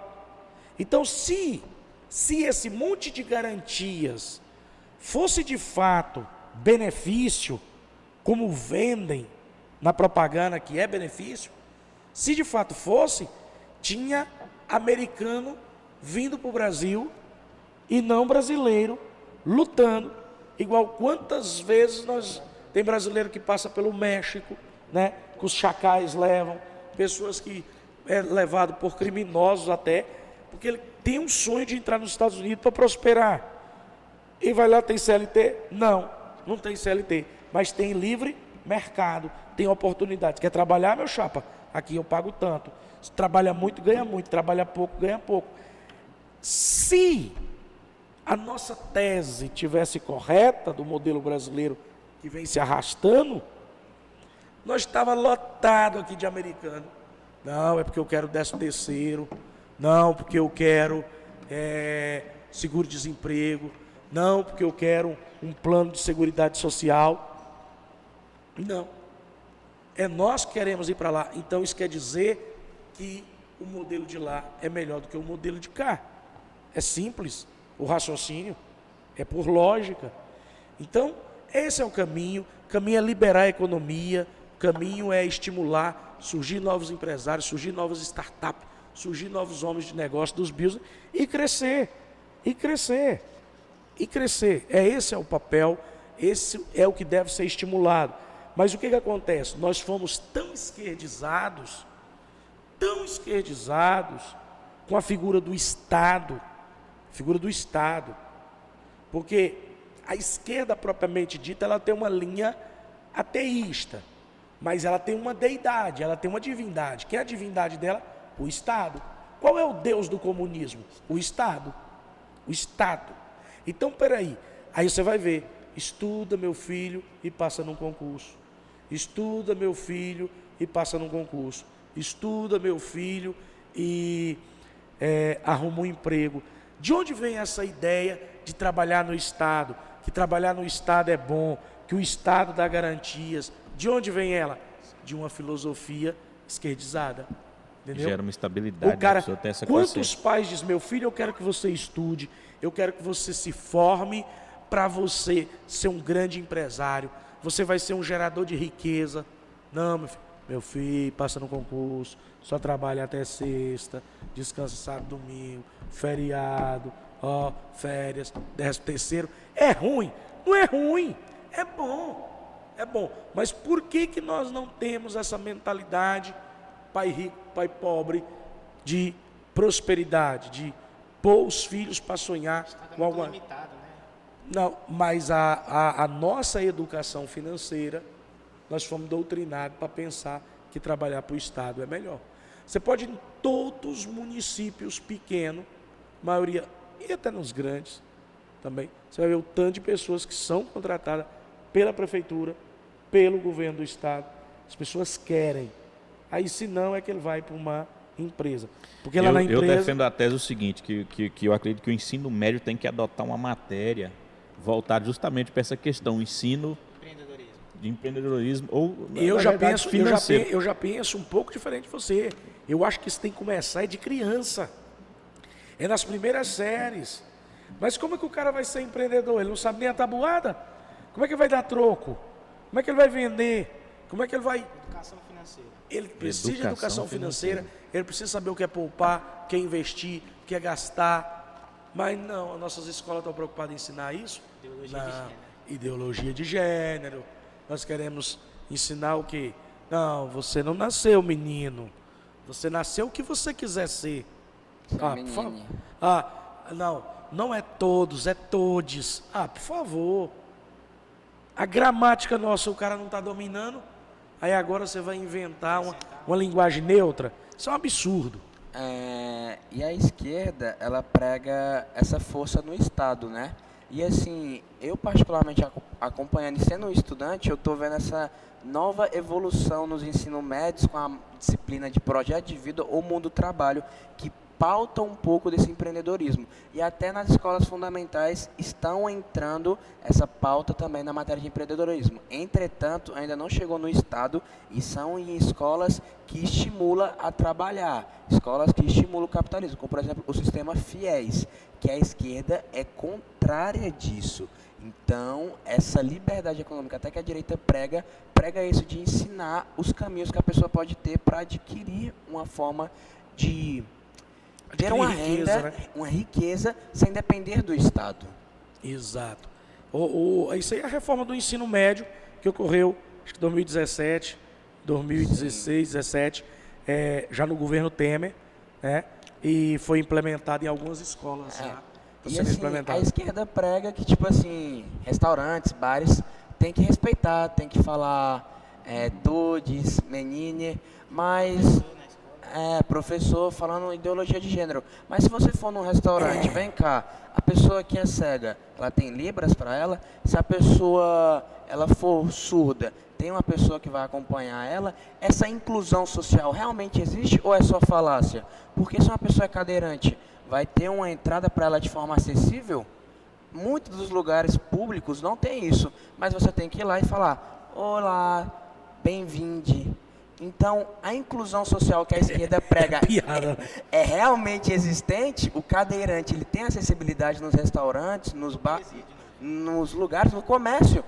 Então, se esse monte de garantias fosse de fato benefício, como vendem na propaganda que é benefício, se de fato fosse, tinha americano vindo para o Brasil e não brasileiro lutando, igual quantas vezes tem brasileiro que passa pelo México, né, que os chacais levam, pessoas que é levado por criminosos até, porque ele tem um sonho de entrar nos Estados Unidos para prosperar. E vai lá, tem CLT? Não tem CLT, mas tem livre mercado, tem oportunidades. Quer trabalhar, meu chapa? Aqui eu pago tanto. Se trabalha muito, ganha muito. Trabalha pouco, ganha pouco. Se a nossa tese tivesse correta, do modelo brasileiro que vem se arrastando, nós estava lotado aqui de americano. Não, é porque eu quero 13º. Não, porque eu quero seguro-desemprego. Não, porque eu quero um plano de seguridade social. Não. É nós que queremos ir para lá. Então isso quer dizer que o modelo de lá é melhor do que o modelo de cá. É simples o raciocínio, é por lógica. Então, esse é o caminho. O caminho é liberar a economia, o caminho é estimular, surgir novos empresários, surgir novas startups, surgir novos homens de negócio dos business e crescer, e crescer, e crescer. Esse é o papel, esse é o que deve ser estimulado. Mas o que acontece? Nós fomos tão esquerdizados com a figura do Estado, porque a esquerda propriamente dita, ela tem uma linha ateísta, mas ela tem uma deidade, ela tem uma divindade. Quem é a divindade dela? O Estado. Qual é o Deus do comunismo? O Estado. O Estado. Então, peraí, aí você vai ver, estuda meu filho e passa num concurso. Estuda meu filho e passa num concurso. Estuda meu filho e arruma um emprego. De onde vem essa ideia de trabalhar no Estado? Que trabalhar no Estado é bom, que o Estado dá garantias. De onde vem ela? De uma filosofia esquerdizada. Entendeu? Gera uma estabilidade. O cara, tem essa quantos consciência. pais dizem, meu filho, eu quero que você estude, eu quero que você se forme para você ser um grande empresário, você vai ser um gerador de riqueza. Não, meu filho, passa no concurso, só trabalha até sexta, descansa sábado, domingo, feriado, férias, 13º. É ruim? Não é ruim, é bom. É bom, mas por que nós não temos essa mentalidade, pai rico, pai pobre, de prosperidade, de pôr os filhos para sonhar com alguma... limitado, né? Não, mas a nossa educação financeira, nós fomos doutrinados para pensar que trabalhar para o Estado é melhor. Você pode ir em todos os municípios pequenos, maioria, e até nos grandes também, você vai ver o tanto de pessoas que são contratadas pela prefeitura, pelo governo do Estado. As pessoas querem. Aí, se não, é que ele vai para uma empresa. Porque lá na empresa... Eu defendo a tese o seguinte, que eu acredito que o ensino médio tem que adotar uma matéria voltada justamente para essa questão, o ensino de empreendedorismo ou eu já financeiro. penso um pouco diferente de você. Eu acho que isso tem que começar de criança. É nas primeiras séries. Mas como é que o cara vai ser empreendedor? Ele não sabe nem a tabuada? Como é que ele vai dar troco? Como é que ele vai vender? Como é que ele vai... Educação financeira. Ele precisa de educação financeira, ele precisa saber o que é poupar, o que é investir, o que é gastar. Mas não, as nossas escolas estão preocupadas em ensinar isso? Ideologia de gênero. Ideologia de gênero. Nós queremos ensinar o quê? Não, você não nasceu menino. Você nasceu o que você quiser ser. Por favor. Não é todos, é todes. Por favor. A gramática nossa, o cara não está dominando. Aí agora você vai inventar uma linguagem neutra. Isso é um absurdo. E a esquerda, ela prega essa força no Estado, né? E assim, eu particularmente acompanhando e sendo um estudante, eu estou vendo essa nova evolução nos ensino médios com a disciplina de projeto de vida ou mundo do trabalho, que pauta um pouco desse empreendedorismo. E até nas escolas fundamentais estão entrando essa pauta também na matéria de empreendedorismo. Entretanto, ainda não chegou no Estado e são em escolas que estimulam a trabalhar, escolas que estimulam o capitalismo, como por exemplo o sistema FIES, que a esquerda é contrária disso. Então, essa liberdade econômica, até que a direita prega isso de ensinar os caminhos que a pessoa pode ter para adquirir uma forma de ter uma renda, né? Uma riqueza, sem depender do Estado. Exato. Isso aí é a reforma do ensino médio, que ocorreu, acho que em 2017, 2016, 2017, já no governo Temer, né? E foi implementado em algumas escolas. E assim, a esquerda prega que, tipo assim, restaurantes, bares tem que respeitar, tem que falar todes, menine, mas professor falando ideologia de gênero. Mas se você for num restaurante, vem cá, a pessoa que é cega, ela tem libras para ela? Se a pessoa ela for surda, tem uma pessoa que vai acompanhar ela? Essa inclusão social realmente existe ou é só falácia? Porque se uma pessoa é cadeirante, vai ter uma entrada para ela de forma acessível? Muitos dos lugares públicos não tem isso, mas você tem que ir lá e falar: olá, bem-vinde. Então, a inclusão social que a esquerda prega é realmente existente? O cadeirante ele tem acessibilidade nos restaurantes, nos nos lugares, no comércio?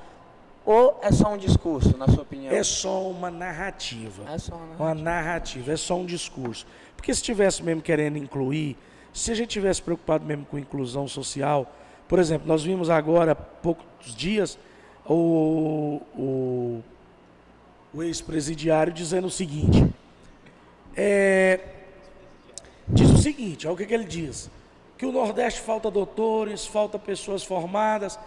Ou é só um discurso, na sua opinião? É só uma narrativa. É só uma narrativa, é só um discurso. Porque se tivesse mesmo querendo incluir, se a gente tivesse preocupado mesmo com inclusão social, por exemplo, nós vimos agora, há poucos dias, o ex-presidiário dizendo o seguinte, diz o seguinte, olha o que ele diz, que o Nordeste falta doutores, falta pessoas formadas,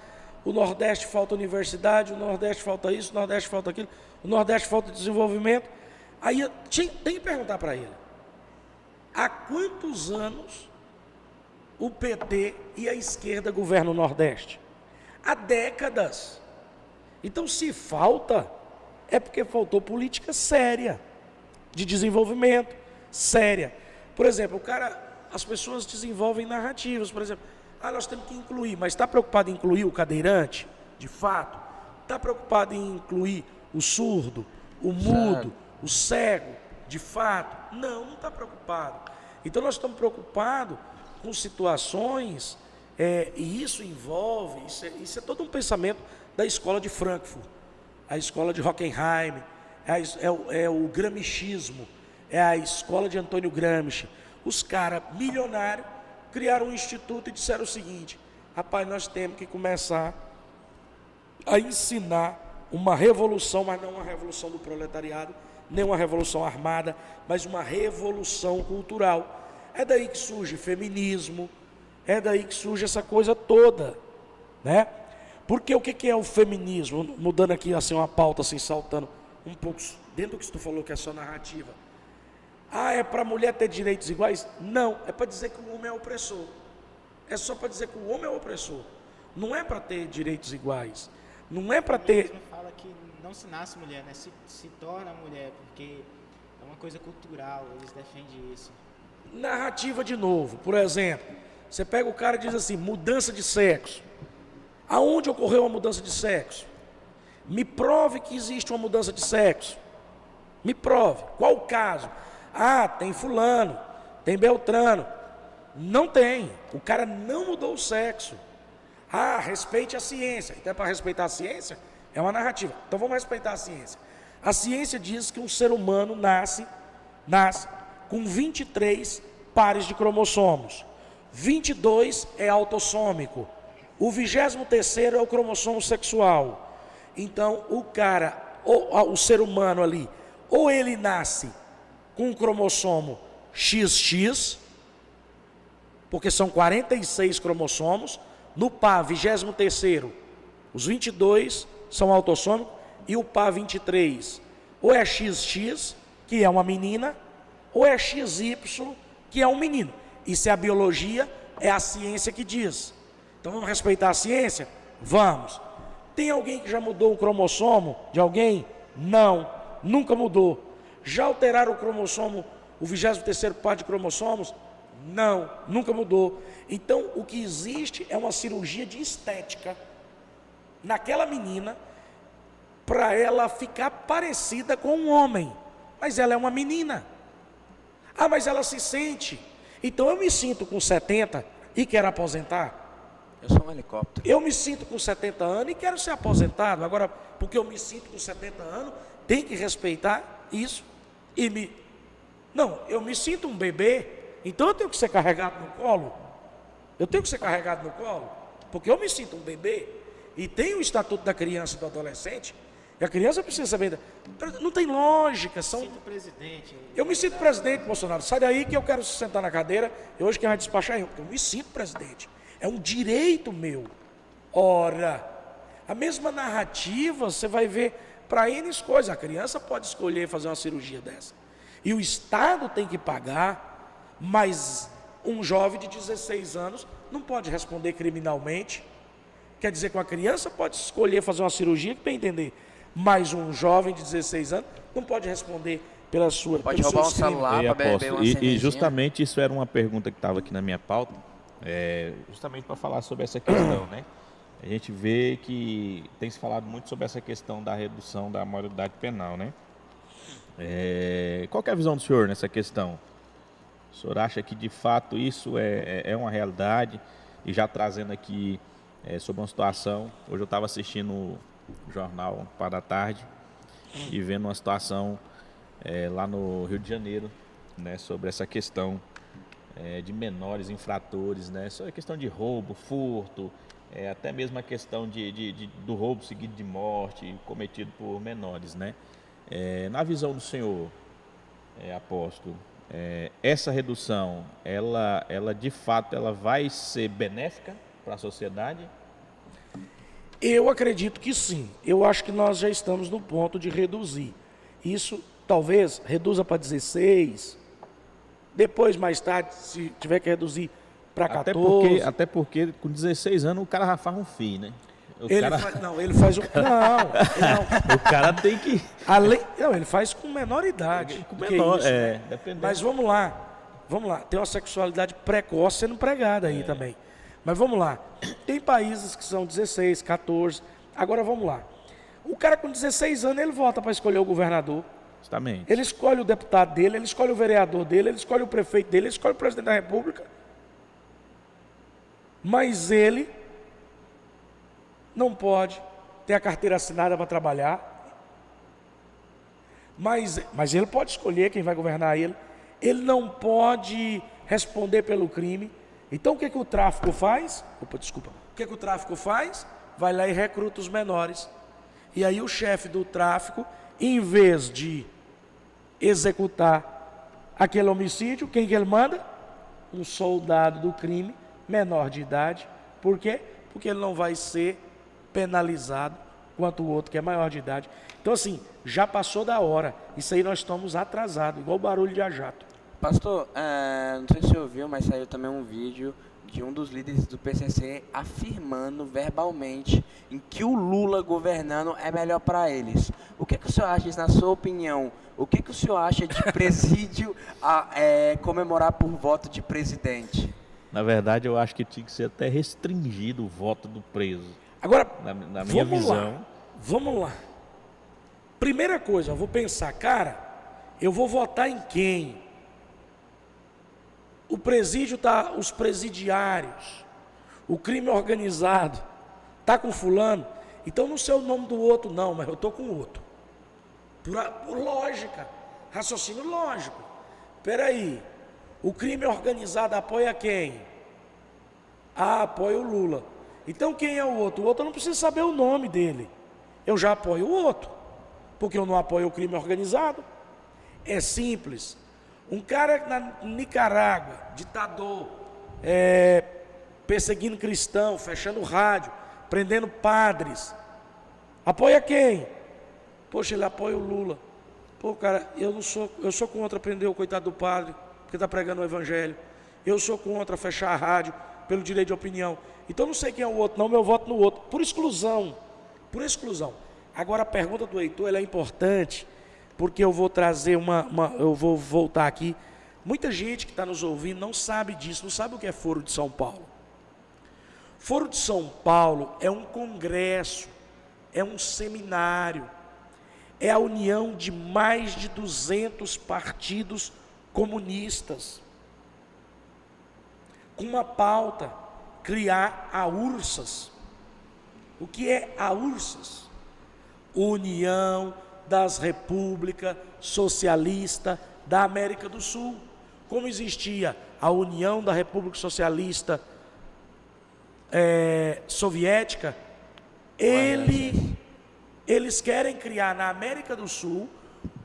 o Nordeste falta universidade, o Nordeste falta isso, o Nordeste falta aquilo, o Nordeste falta desenvolvimento. Aí tem que perguntar para ele, há quantos anos o PT e a esquerda governam o Nordeste? Há décadas. Então, se falta, é porque faltou política séria, de desenvolvimento, séria. Por exemplo, as pessoas desenvolvem narrativas, por exemplo, nós temos que incluir, mas está preocupado em incluir o cadeirante, de fato? Está preocupado em incluir o surdo, o mudo, o cego, de fato? Não está preocupado. Então nós estamos preocupados com situações, e isso envolve, isso é todo um pensamento da escola de Frankfurt, a escola de Hockenheim, é o gramscismo, é a escola de Antônio Gramsci. Os caras milionários criaram um instituto e disseram o seguinte: rapaz, nós temos que começar a ensinar uma revolução, mas não uma revolução do proletariado, nem uma revolução armada, mas uma revolução cultural. É daí que surge feminismo, é daí que surge essa coisa toda, né? Porque o que é o feminismo? Mudando aqui assim uma pauta, assim, saltando um pouco dentro do que tu falou, que é só narrativa. É para a mulher ter direitos iguais? Não, é para dizer que o homem é opressor. É só para dizer que o homem é opressor. Não é para ter direitos iguais. Não é para ter... Mesmo fala que não se nasce mulher, né? Se torna mulher, porque é uma coisa cultural, eles defendem isso. Narrativa de novo, por exemplo, você pega o cara e diz assim, mudança de sexo. Aonde ocorreu a mudança de sexo? Me prove que existe uma mudança de sexo. Me prove. Qual o caso? Tem fulano, tem Beltrano. Não tem. O cara não mudou o sexo. Respeite a ciência. Então, para respeitar a ciência, é uma narrativa. Então, vamos respeitar a ciência. A ciência diz que um ser humano nasce com 23 pares de cromossomos. 22 é autossômico. O 23º é o cromossomo sexual. Então, o ser humano ali, ou ele nasce com um cromossomo XX, porque são 46 cromossomos, no par 23º, os 22 são autossômicos, e o par 23, ou é XX, que é uma menina, ou é XY, que é um menino. Isso é a biologia, é a ciência que diz. Então vamos respeitar a ciência? Vamos. Tem alguém que já mudou o cromossomo de alguém? Não, nunca mudou. Já alteraram o cromossomo, o 23º par de cromossomos? Não, nunca mudou. Então o que existe é uma cirurgia de estética naquela menina para ela ficar parecida com um homem. Mas ela é uma menina. Mas ela se sente. Então eu me sinto com 70 e quero aposentar. Eu sou um helicóptero. Eu me sinto com 70 anos e quero ser aposentado. Agora, porque eu me sinto com 70 anos, tem que respeitar isso. Não, eu me sinto um bebê, então eu tenho que ser carregado no colo. Eu tenho que ser carregado no colo, porque eu me sinto um bebê. E tem o estatuto da criança e do adolescente, e a criança precisa saber. Não tem lógica. Eu me sinto presidente, Bolsonaro. Sai daí que eu quero sentar na cadeira. E hoje quem vai despachar é eu, porque eu me sinto presidente. É um direito meu. Ora, A mesma narrativa você vai ver para N coisas. A criança pode escolher fazer uma cirurgia dessa. E o Estado tem que pagar, mas um jovem de 16 anos não pode responder criminalmente. Quer dizer que uma criança pode escolher fazer uma cirurgia, que para entender, mas um jovem de 16 anos não pode responder pela sua Pode roubar um celular para beber uma cervejinha. E justamente isso era uma pergunta que estava aqui na minha pauta, justamente para falar sobre essa questão, né? A gente vê que tem se falado muito sobre essa questão da redução da maioridade penal, né? Qual que é a visão do senhor nessa questão? O senhor acha que de fato isso é uma realidade? E já trazendo aqui sobre uma situação, hoje eu estava assistindo o jornal para a tarde e vendo uma situação lá no Rio de Janeiro, né, sobre essa questão de menores infratores, né, sobre a questão de roubo, furto, até mesmo a questão do roubo seguido de morte cometido por menores, né? Na visão do senhor, apóstolo, essa redução, ela de fato ela vai ser benéfica para a sociedade? Eu acredito que sim. Eu acho que nós já estamos no ponto de reduzir. Isso talvez reduza para 16, depois mais tarde, se tiver que reduzir para 14. Até porque com 16 anos o cara já faz um FII, né? Ele faz um... Não. O cara tem que... Ele faz com menor idade. Com menor, isso, né? Dependendo. Mas vamos lá. Tem uma sexualidade precoce sendo pregada aí também. Mas vamos lá. Tem países que são 16, 14. Agora vamos lá. O cara com 16 anos, ele vota para escolher o governador. Justamente. Ele escolhe o deputado dele, ele escolhe o vereador dele, ele escolhe o prefeito dele, ele escolhe o presidente da república. Mas ele não pode ter a carteira assinada para trabalhar. Mas ele pode escolher quem vai governar ele. Ele não pode responder pelo crime. Então o que o tráfico faz? O que o tráfico faz? Vai lá e recruta os menores. E aí o chefe do tráfico, em vez de executar aquele homicídio, quem que ele manda? Um soldado do crime, menor de idade. Por quê? Porque ele não vai ser penalizado quanto o outro que é maior de idade. Então assim, já passou da hora. Isso aí nós estamos atrasados, igual barulho de a jato. Pastor, não sei se você ouviu, mas saiu também um vídeo de um dos líderes do PCC afirmando verbalmente em que o Lula governando é melhor para eles. O que o senhor acha disso, na sua opinião? O que o senhor acha de presídio comemorar por voto de presidente? Na verdade, eu acho que tinha que ser até restringido o voto do preso. Agora, na minha visão. Vamos lá. Primeira coisa, eu vou pensar, cara, eu vou votar em quem? O presídio tá, os presidiários, o crime organizado, tá com fulano, então não sei o nome do outro não, mas eu tô com o outro. Por lógica, raciocínio lógico. Peraí, o crime organizado apoia quem? Apoia o Lula. Então quem é o outro? O outro eu não preciso saber o nome dele. Eu já apoio o outro, porque eu não apoio o crime organizado. É simples. Um cara na Nicarágua, ditador, perseguindo cristão, fechando rádio, prendendo padres, apoia quem? Poxa, ele apoia o Lula. Pô, cara, eu sou contra prender o coitado do padre, porque está pregando o evangelho. Eu sou contra fechar a rádio pelo direito de opinião. Então não sei quem é o outro, não, meu voto no outro, por exclusão. Por exclusão. Agora a pergunta do Heitor, ela é importante, porque eu vou trazer eu vou voltar aqui. Muita gente que está nos ouvindo não sabe disso, não sabe o que é Foro de São Paulo. Foro de São Paulo é um congresso, é um seminário, é a união de mais de 200 partidos comunistas, com uma pauta, criar a URSS. O que é a URSS? União das Repúblicas Socialistas da América do Sul. Como existia a União da República Socialista Soviética, eles querem criar na América do Sul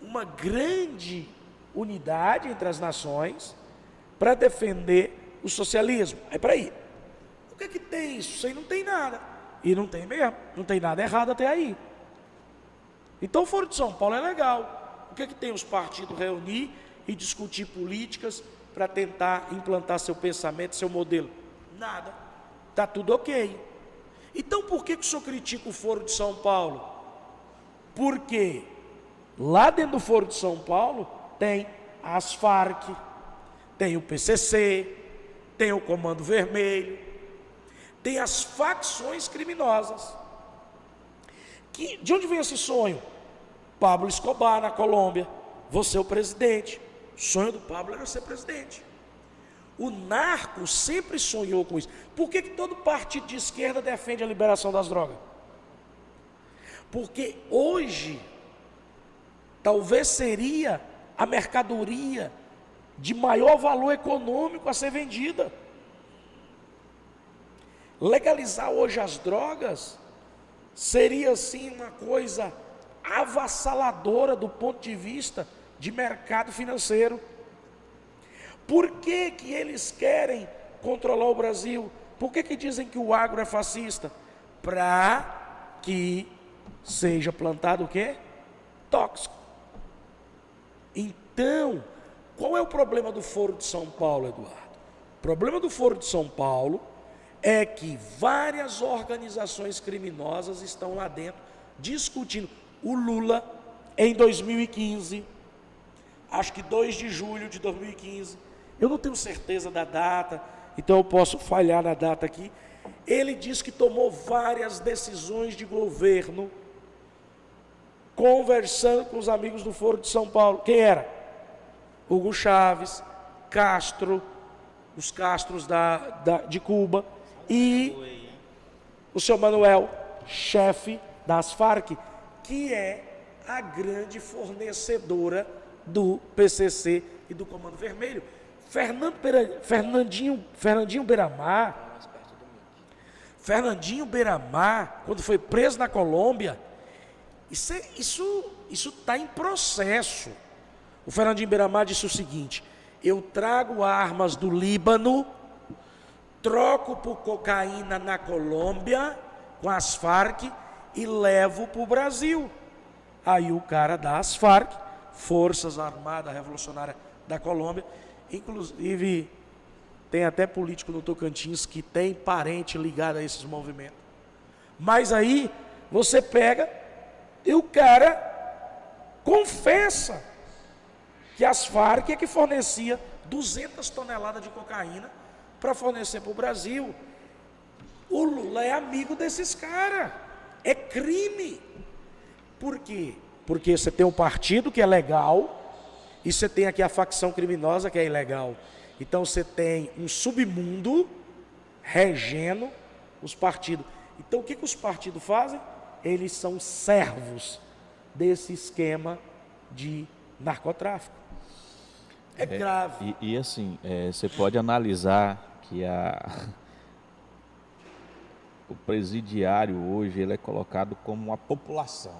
uma grande unidade entre as nações para defender o socialismo. Aí, peraí, o que tem isso? Isso aí não tem nada. E não tem mesmo, não tem nada errado até aí. Então o Foro de São Paulo é legal. O que é que tem os partidos reunir e discutir políticas para tentar implantar seu pensamento, seu modelo? Nada. Está tudo ok. Então por que o senhor critica o Foro de São Paulo? Porque lá dentro do Foro de São Paulo tem as Farc, tem o PCC, tem o Comando Vermelho, tem as facções criminosas. De onde vem esse sonho? Pablo Escobar na Colômbia, você é o presidente. O sonho do Pablo era ser presidente. O narco sempre sonhou com isso. Por que todo partido de esquerda defende a liberação das drogas? Porque hoje, talvez seria a mercadoria de maior valor econômico a ser vendida. Legalizar hoje as drogas seria assim uma coisa avassaladora do ponto de vista de mercado financeiro. Por que que eles querem controlar o Brasil? Por que que dizem que o agro é fascista? Para que seja plantado o quê? Tóxico. Então, qual é o problema do Foro de São Paulo, Eduardo? O problema do Foro de São Paulo é que várias organizações criminosas estão lá dentro discutindo. O Lula, em 2015, acho que 2 de julho de 2015, eu não tenho certeza da data, então eu posso falhar na data aqui, ele disse que tomou várias decisões de governo, conversando com os amigos do Foro de São Paulo. Quem era? Hugo Chávez, Castro, os Castros de Cuba, e o seu Manuel, chefe das Farc, que é a grande fornecedora do PCC e do Comando Vermelho. Fernandinho Beiramar, quando foi preso na Colômbia, isso está em processo. O Fernandinho Beiramar disse o seguinte: eu trago armas do Líbano, troco por cocaína na Colômbia com as Farc e levo para o Brasil. Aí o cara das Farc, Forças Armadas Revolucionárias da Colômbia, inclusive tem até político no Tocantins que tem parente ligado a esses movimentos. Mas aí você pega e o cara confessa que as Farc é que fornecia 200 toneladas de cocaína para fornecer para o Brasil. O Lula é amigo desses caras. É crime. Por quê? Porque você tem um partido que é legal e você tem aqui a facção criminosa que é ilegal. Então você tem um submundo regendo os partidos. Então o que os partidos fazem? Eles são servos desse esquema de narcotráfico. É grave. E assim, você pode analisar que o presidiário hoje ele é colocado como uma população,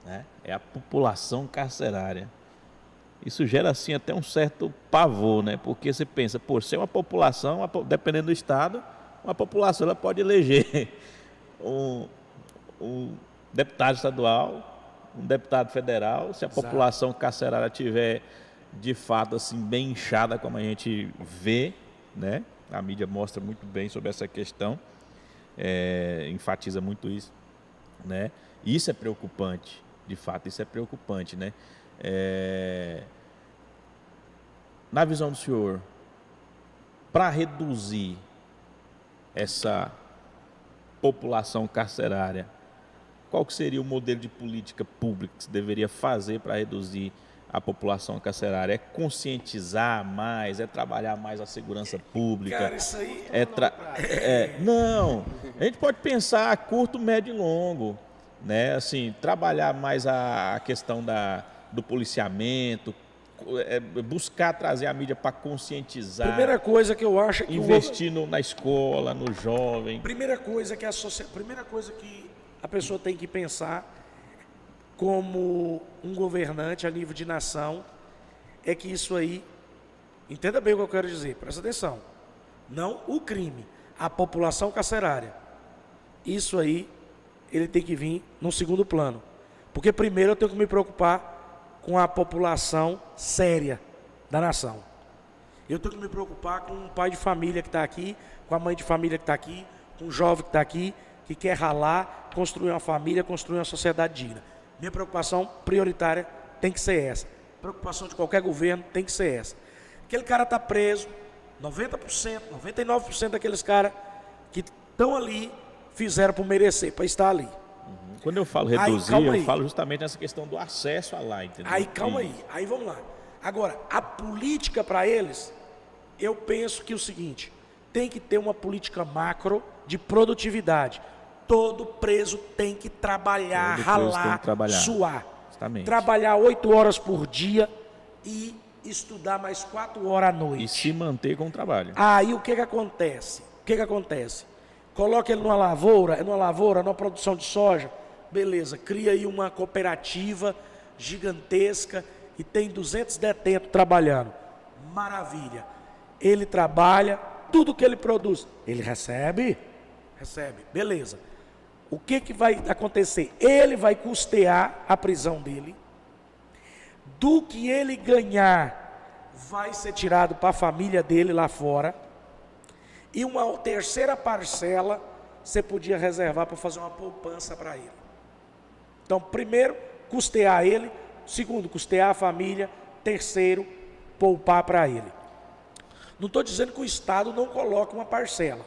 né? É a população carcerária. Isso gera assim até um certo pavor, né? Porque você pensa, por ser uma população, dependendo do estado, uma população ela pode eleger um deputado estadual, um deputado federal. Se a população carcerária tiver de fato assim bem inchada, como a gente vê, né? A mídia mostra muito bem sobre essa questão, enfatiza muito isso, né? Isso é preocupante, de fato, isso é preocupante, né? Na visão do senhor, para reduzir essa população carcerária, qual que seria o modelo de política pública que se deveria fazer para reduzir a população carcerária? É conscientizar mais, é trabalhar mais a segurança pública? Cara, isso aí não, a gente pode pensar a curto, médio e longo, né? Assim, trabalhar mais a questão do policiamento, buscar trazer a mídia para conscientizar. Primeira coisa que eu acho que investir na escola, no jovem. Primeira coisa que a pessoa tem que pensar como um governante a nível de nação é que isso aí, entenda bem o que eu quero dizer, presta atenção, não o crime, a população carcerária. isso aí ele tem que vir num segundo plano. Porque primeiro eu tenho que me preocupar com a população séria da nação. Eu tenho que me preocupar com o pai de família que está aqui, com a mãe de família que está aqui, com o jovem que está aqui, que quer ralar, construir uma família, construir uma sociedade digna. Minha preocupação prioritária tem que ser essa. Preocupação de qualquer governo tem que ser essa. Aquele cara está preso, 90%, 99% daqueles caras que estão ali fizeram por merecer, para estar ali. Quando eu falo reduzir, eu falo justamente nessa questão do acesso a lá, entendeu? Aí, calma aí, aí vamos lá. Agora, a política para eles, eu penso que é o seguinte, tem que ter uma política macro de produtividade. Todo preso tem que trabalhar, ralar, suar. Justamente. Trabalhar 8 horas por dia e estudar mais 4 horas à noite. E se manter com o trabalho. Aí o que acontece? O que acontece? Coloca ele numa lavoura, numa produção de soja, beleza, cria aí uma cooperativa gigantesca e tem 200 detentos trabalhando. Maravilha. Ele trabalha, tudo que ele produz, ele recebe, beleza. O que vai acontecer? Ele vai custear a prisão dele. Do que ele ganhar, vai ser tirado para a família dele lá fora. E uma terceira parcela, você podia reservar para fazer uma poupança para ele. Então, primeiro, custear ele. Segundo, custear a família. Terceiro, poupar para ele. Não estou dizendo que o Estado não coloque uma parcela.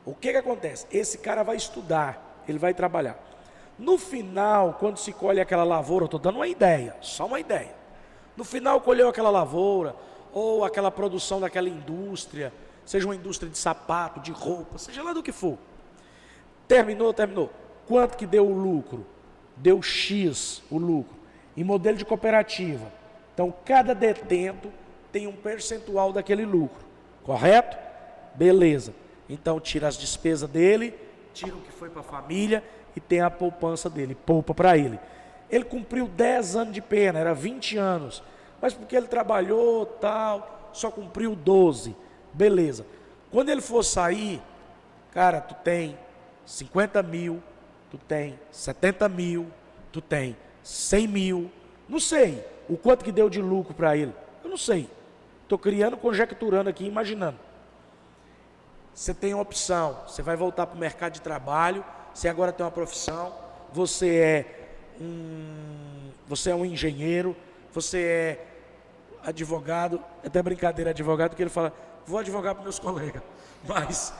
O que acontece? Esse cara vai estudar. Ele vai trabalhar. No final, quando se colhe aquela lavoura, eu estou dando uma ideia, só uma ideia. No final, colheu aquela lavoura, ou aquela produção daquela indústria, seja uma indústria de sapato, de roupa, seja lá do que for. Terminou. Quanto que deu o lucro? Deu X o lucro. Em modelo de cooperativa. Então, cada detento tem um percentual daquele lucro. Correto? Beleza. Então, tira as despesas dele, tira o que foi para a família e tem a poupança dele, poupa para ele. Ele cumpriu 10 anos de pena, era 20 anos, mas porque ele trabalhou, tal, só cumpriu 12, beleza. Quando ele for sair, cara, tu tem 50 mil, tu tem 70 mil, tu tem 100 mil, não sei o quanto que deu de lucro para ele, eu não sei, estou criando, conjecturando aqui, imaginando. Você tem uma opção, você vai voltar para o mercado de trabalho, você agora tem uma profissão, você é um engenheiro, você é advogado, é até brincadeira advogado, porque ele fala, vou advogar para meus colegas, mas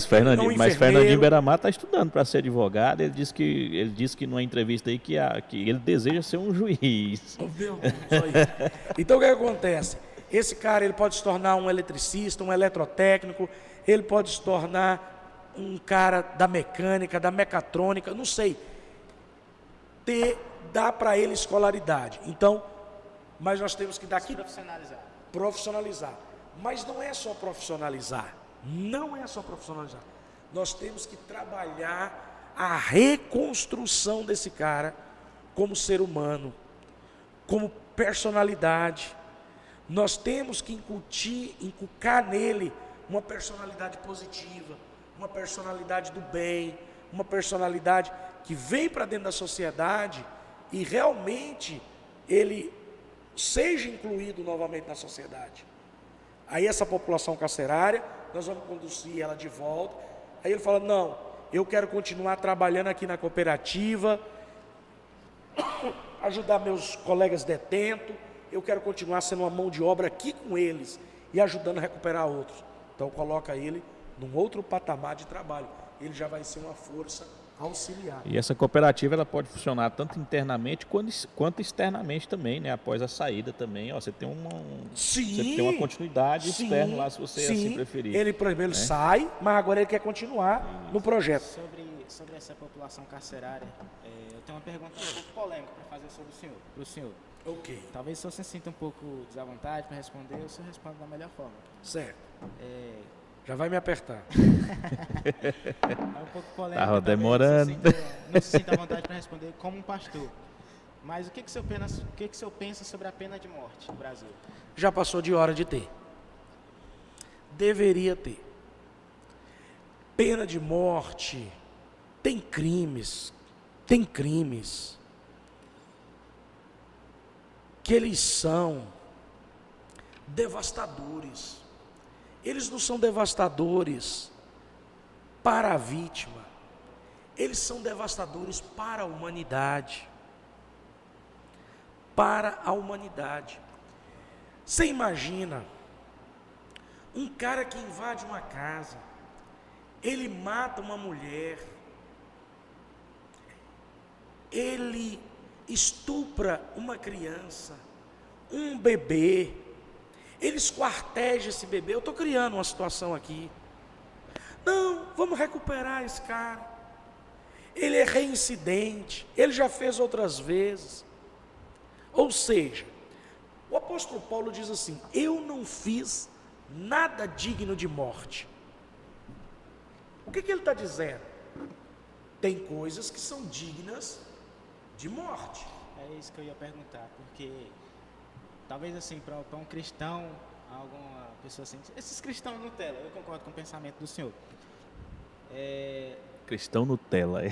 Fernandinho Beiramar está estudando para ser advogado, ele disse que numa entrevista aí que ele deseja ser um juiz. Oh, meu Deus, então o que acontece? Esse cara ele pode se tornar um eletricista, um eletrotécnico, ele pode se tornar um cara da mecânica, da mecatrônica, não sei. Dá para ele escolaridade. Então, mas nós temos que dar aqui profissionalizar. Mas não é só profissionalizar. Nós temos que trabalhar a reconstrução desse cara como ser humano, como personalidade. Nós temos que inculcar nele uma personalidade positiva, uma personalidade do bem, uma personalidade que vem para dentro da sociedade e realmente ele seja incluído novamente na sociedade. Aí essa população carcerária, nós vamos conduzir ela de volta. Aí ele fala, não, eu quero continuar trabalhando aqui na cooperativa, ajudar meus colegas detentos, eu quero continuar sendo uma mão de obra aqui com eles e ajudando a recuperar outros. Então coloca ele num outro patamar de trabalho. Ele já vai ser uma força auxiliar. E essa cooperativa ela pode funcionar tanto internamente quanto externamente também, né? Após a saída também, ó, você tem uma continuidade externa lá, se você assim preferir. Ele, por exemplo, ele sai, mas agora ele quer continuar no projeto. Sobre essa população carcerária, eu tenho uma pergunta um pouco polêmica para fazer sobre o senhor. Ok. Talvez se você se sinta um pouco desavontade para responder, o senhor responde da melhor forma. Certo. Já vai me apertar. É um pouco polêmico. Tava demorando. Não se sinta à vontade para responder como um pastor. Mas o que o senhor pensa sobre a pena de morte no Brasil? Já passou de hora de ter. Deveria ter. pena de morte, tem crimes que eles são devastadores. Eles não são devastadores para a vítima, eles são devastadores para a humanidade. Para a humanidade. Você imagina um cara que invade uma casa, ele mata uma mulher, ele estupra uma criança, um bebê, ele esquarteja esse bebê. Eu estou criando uma situação aqui. Não, vamos recuperar esse cara. Ele é reincidente, ele já fez outras vezes. Ou seja, o apóstolo Paulo diz assim: eu não fiz nada digno de morte. O que ele está dizendo? Tem coisas que são dignas de morte. É isso que eu ia perguntar, porque talvez assim, para um cristão, alguma pessoa assim, esses cristãos Nutella, eu concordo com o pensamento do senhor. Cristão Nutella,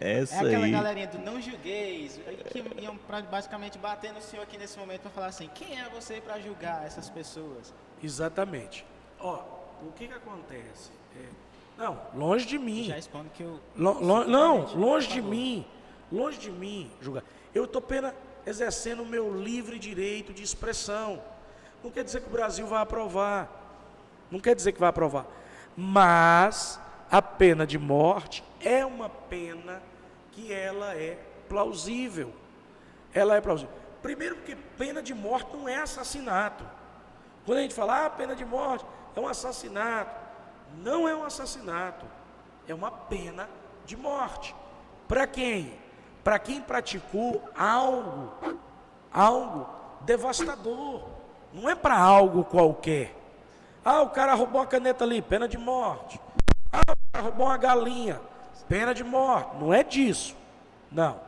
essa É aquela aí. galerinha do não julgueis, que iam basicamente bater no senhor aqui nesse momento para falar assim: quem é você para julgar essas pessoas? Exatamente. Ó, o que acontece? Não, longe de mim. Já expondo que eu... Não, longe de mim, julgar. Eu estou apenas exercendo o meu livre direito de expressão. Não quer dizer que o Brasil vai aprovar. Não quer dizer que vai aprovar. Mas a pena de morte é uma pena que ela é plausível. Ela é plausível. Primeiro porque pena de morte não é assassinato. Quando a gente fala, pena de morte é um assassinato. Não é um assassinato. É uma pena de morte. Para quem? Para quem praticou algo devastador. Não é para algo qualquer. O cara roubou uma caneta ali, pena de morte. O cara roubou uma galinha, pena de morte. Não é disso. Não.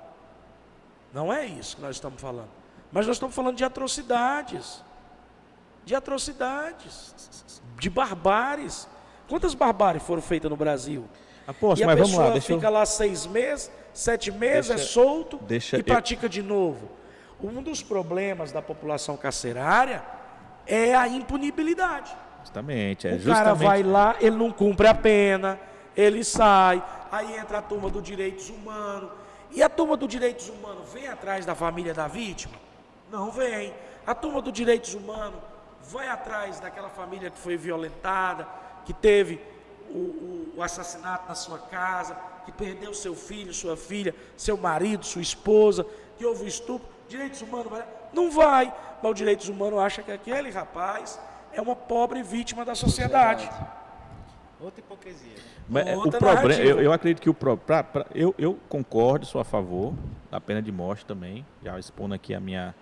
Não é isso que nós estamos falando. Mas nós estamos falando de atrocidades. De atrocidades. De barbáries. Quantas barbáries foram feitas no Brasil? Aposto, E a mas vamos lá, pessoa fica lá 6 meses, 7 meses, é solto e pratica de novo. Um dos problemas da população carcerária é a impunibilidade. Justamente, O cara vai lá, ele não cumpre a pena, ele sai, aí entra a turma dos direitos humanos. E a turma dos direitos humanos vem atrás da família da vítima? Não vem. A turma dos direitos humanos vai atrás daquela família que foi violentada, que teve o assassinato na sua casa, que perdeu seu filho, sua filha, seu marido, sua esposa, que houve o estupro. Direitos humanos não vai, mas os direitos humanos acham que aquele rapaz é uma pobre vítima da sociedade. Outra hipocrisia. Mas Outra o problema, narrativa. eu acredito que eu concordo, sou a favor da pena de morte também, já expondo aqui a minha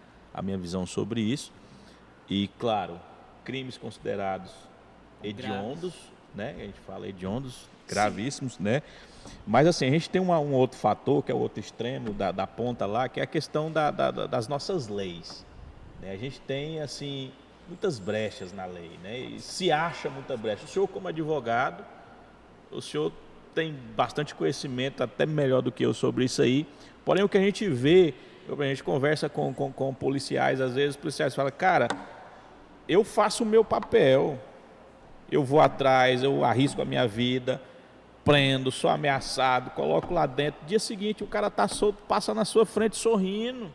visão sobre isso. E claro, crimes considerados hediondos, né? A gente fala hediondos, gravíssimos, né? Mas assim, a gente tem um outro fator, que é o outro extremo da ponta lá, que é a questão das nossas leis, né? A gente tem, assim, muitas brechas na lei, né? E se acha muita brecha. O senhor, como advogado, o senhor tem bastante conhecimento, até melhor do que eu, sobre isso aí. Porém, o que a gente vê, a gente conversa com policiais, às vezes os policiais falam: cara, eu faço o meu papel, eu vou atrás, eu arrisco a minha vida, prendo, sou ameaçado, coloco lá dentro. Dia seguinte o cara tá solto, passa na sua frente sorrindo.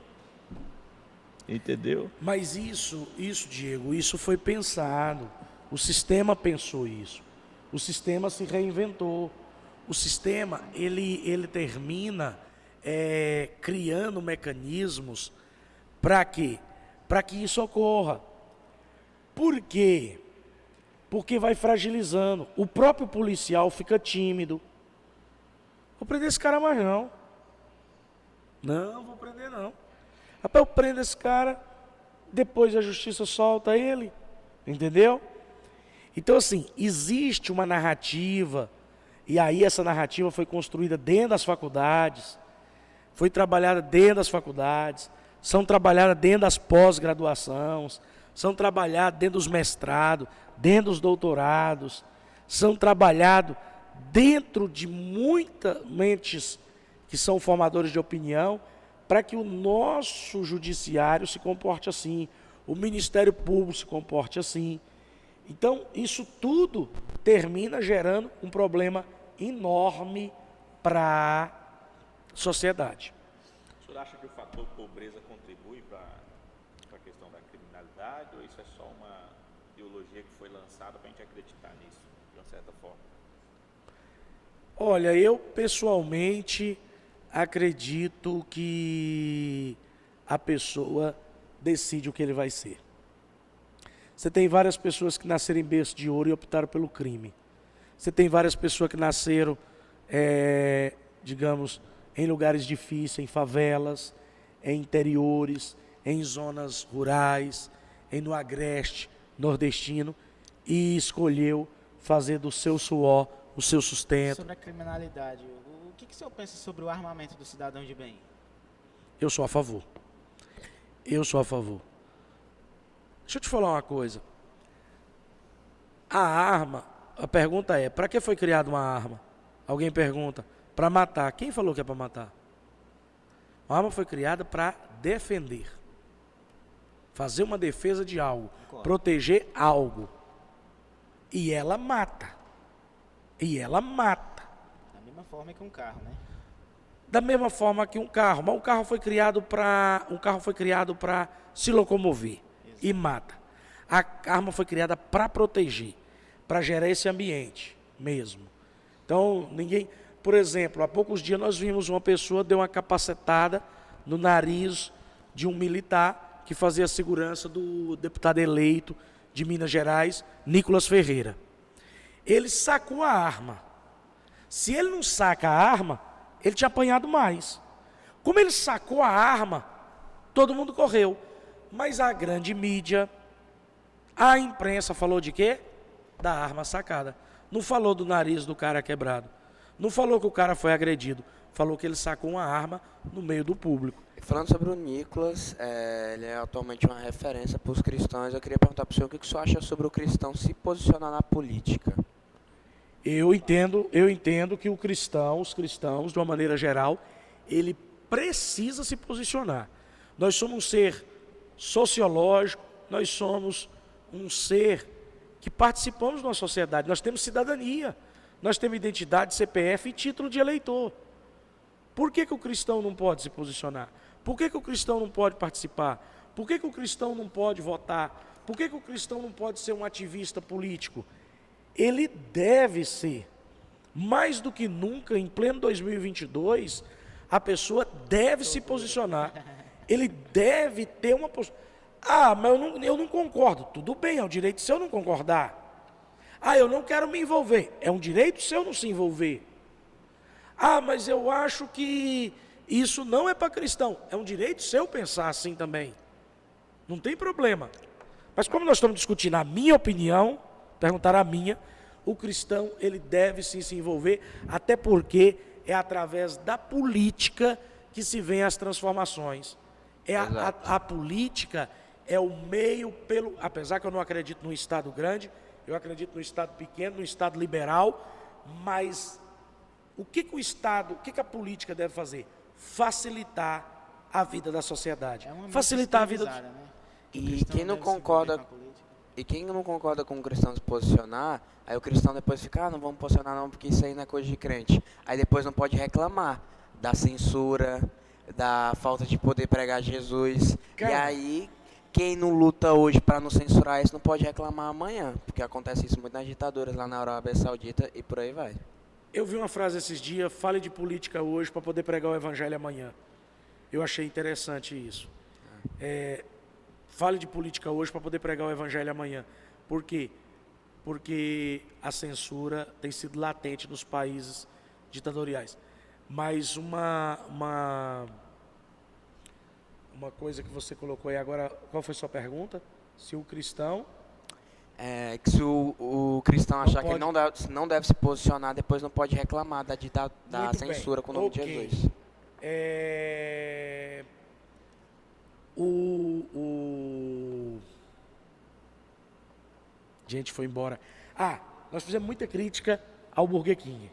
Entendeu? Mas isso, Diego, isso foi pensado. O sistema pensou isso. O sistema se reinventou. O sistema, ele termina criando mecanismos para quê? Para que isso ocorra. Por quê? Porque vai fragilizando. O próprio policial fica tímido. Vou prender esse cara mais não. Não, vou prender não. Rapaz, eu prendo esse cara, depois a justiça solta ele. Entendeu? Então assim, existe uma narrativa, e aí essa narrativa foi construída dentro das faculdades, foi trabalhada dentro das faculdades, são trabalhadas dentro das pós-graduações, são trabalhadas dentro dos mestrados, dentro dos doutorados, são trabalhados dentro de muitas mentes que são formadores de opinião, para que o nosso judiciário se comporte assim, o Ministério Público se comporte assim. Então, isso tudo termina gerando um problema enorme para a sociedade. O senhor acha que o fator pobreza contribui para a questão da criminalidade, ou isso é só uma ideologia que foi lançada para a gente acreditar nisso, de uma certa forma? Olha, eu pessoalmente acredito que a pessoa decide o que ele vai ser. Você tem várias pessoas que nasceram em berço de ouro e optaram pelo crime. Você tem várias pessoas que nasceram, digamos, em lugares difíceis, em favelas, em interiores, em zonas rurais, no agreste nordestino, e escolheu fazer do seu suor o seu sustento. Sobre a criminalidade, o que o senhor pensa sobre o armamento do cidadão de bem? Eu sou a favor. Eu sou a favor. Deixa eu te falar uma coisa. A arma, a pergunta é, para que foi criada uma arma? Alguém pergunta, para matar. Quem falou que é para matar? A arma foi criada para defender. Fazer uma defesa de algo. Proteger algo. E ela mata. E ela mata. Da mesma forma que um carro, né? Da mesma forma que um carro. Mas um carro foi criado para se locomover. Exato. E mata. A arma foi criada para proteger. Para gerar esse ambiente mesmo. Então, ninguém... Por exemplo, há poucos dias nós vimos uma pessoa deu uma capacetada no nariz de um militar que fazia a segurança do deputado eleito de Minas Gerais, Nicolas Ferreira. Ele sacou a arma. Se ele não saca a arma, ele tinha apanhado mais. Como ele sacou a arma, todo mundo correu. Mas a grande mídia, a imprensa falou de quê? Da arma sacada. Não falou do nariz do cara quebrado. Não falou que o cara foi agredido. Falou que ele sacou uma arma no meio do público. Falando sobre o Nicolas, ele é atualmente uma referência para os cristãos. Eu queria perguntar para o senhor o que o senhor acha sobre o cristão se posicionar na política. Eu entendo que os cristãos, de uma maneira geral, ele precisa se posicionar. Nós somos um ser sociológico, nós somos um ser que participamos de uma sociedade, nós temos cidadania, nós temos identidade, CPF e título de eleitor. Por que o cristão não pode se posicionar? Por que o cristão não pode participar? Por que o cristão não pode votar? Por que o cristão não pode ser um ativista político? Ele deve ser, mais do que nunca, em pleno 2022, a pessoa deve se posicionar. Ele deve ter uma postura. Ah, mas eu não concordo. Tudo bem, é um direito seu não concordar. Ah, eu não quero me envolver. É um direito seu não se envolver. Ah, mas eu acho que isso não é para cristão. É um direito seu pensar assim também. Não tem problema. Mas como nós estamos discutindo a minha opinião, perguntar a minha, o cristão ele deve sim se envolver, até porque é através da política que se vê as transformações. A política é o meio apesar que eu não acredito num Estado grande, eu acredito num Estado pequeno, num Estado liberal, mas o que a política deve fazer? Facilitar a vida da sociedade. Facilitar a vida... Né? E quem não concorda com o cristão se posicionar, aí o cristão depois fica, não vamos posicionar não, porque isso aí não é coisa de crente. Aí depois não pode reclamar da censura, da falta de poder pregar Jesus. Cara, e aí, quem não luta hoje para não censurar isso, não pode reclamar amanhã, porque acontece isso muito nas ditaduras lá na Arábia Saudita e por aí vai. Eu vi uma frase esses dias, fale de política hoje para poder pregar o evangelho amanhã. Eu achei interessante isso. Fale de política hoje para poder pregar o evangelho amanhã. Por quê? Porque a censura tem sido latente nos países ditatoriais. Mas uma coisa que você colocou aí agora, qual foi a sua pergunta? Se o cristão... que se o cristão achar que ele não deve se posicionar, depois não pode reclamar da censura com o nome de Jesus. Gente, foi embora. Nós fizemos muita crítica ao Burger King.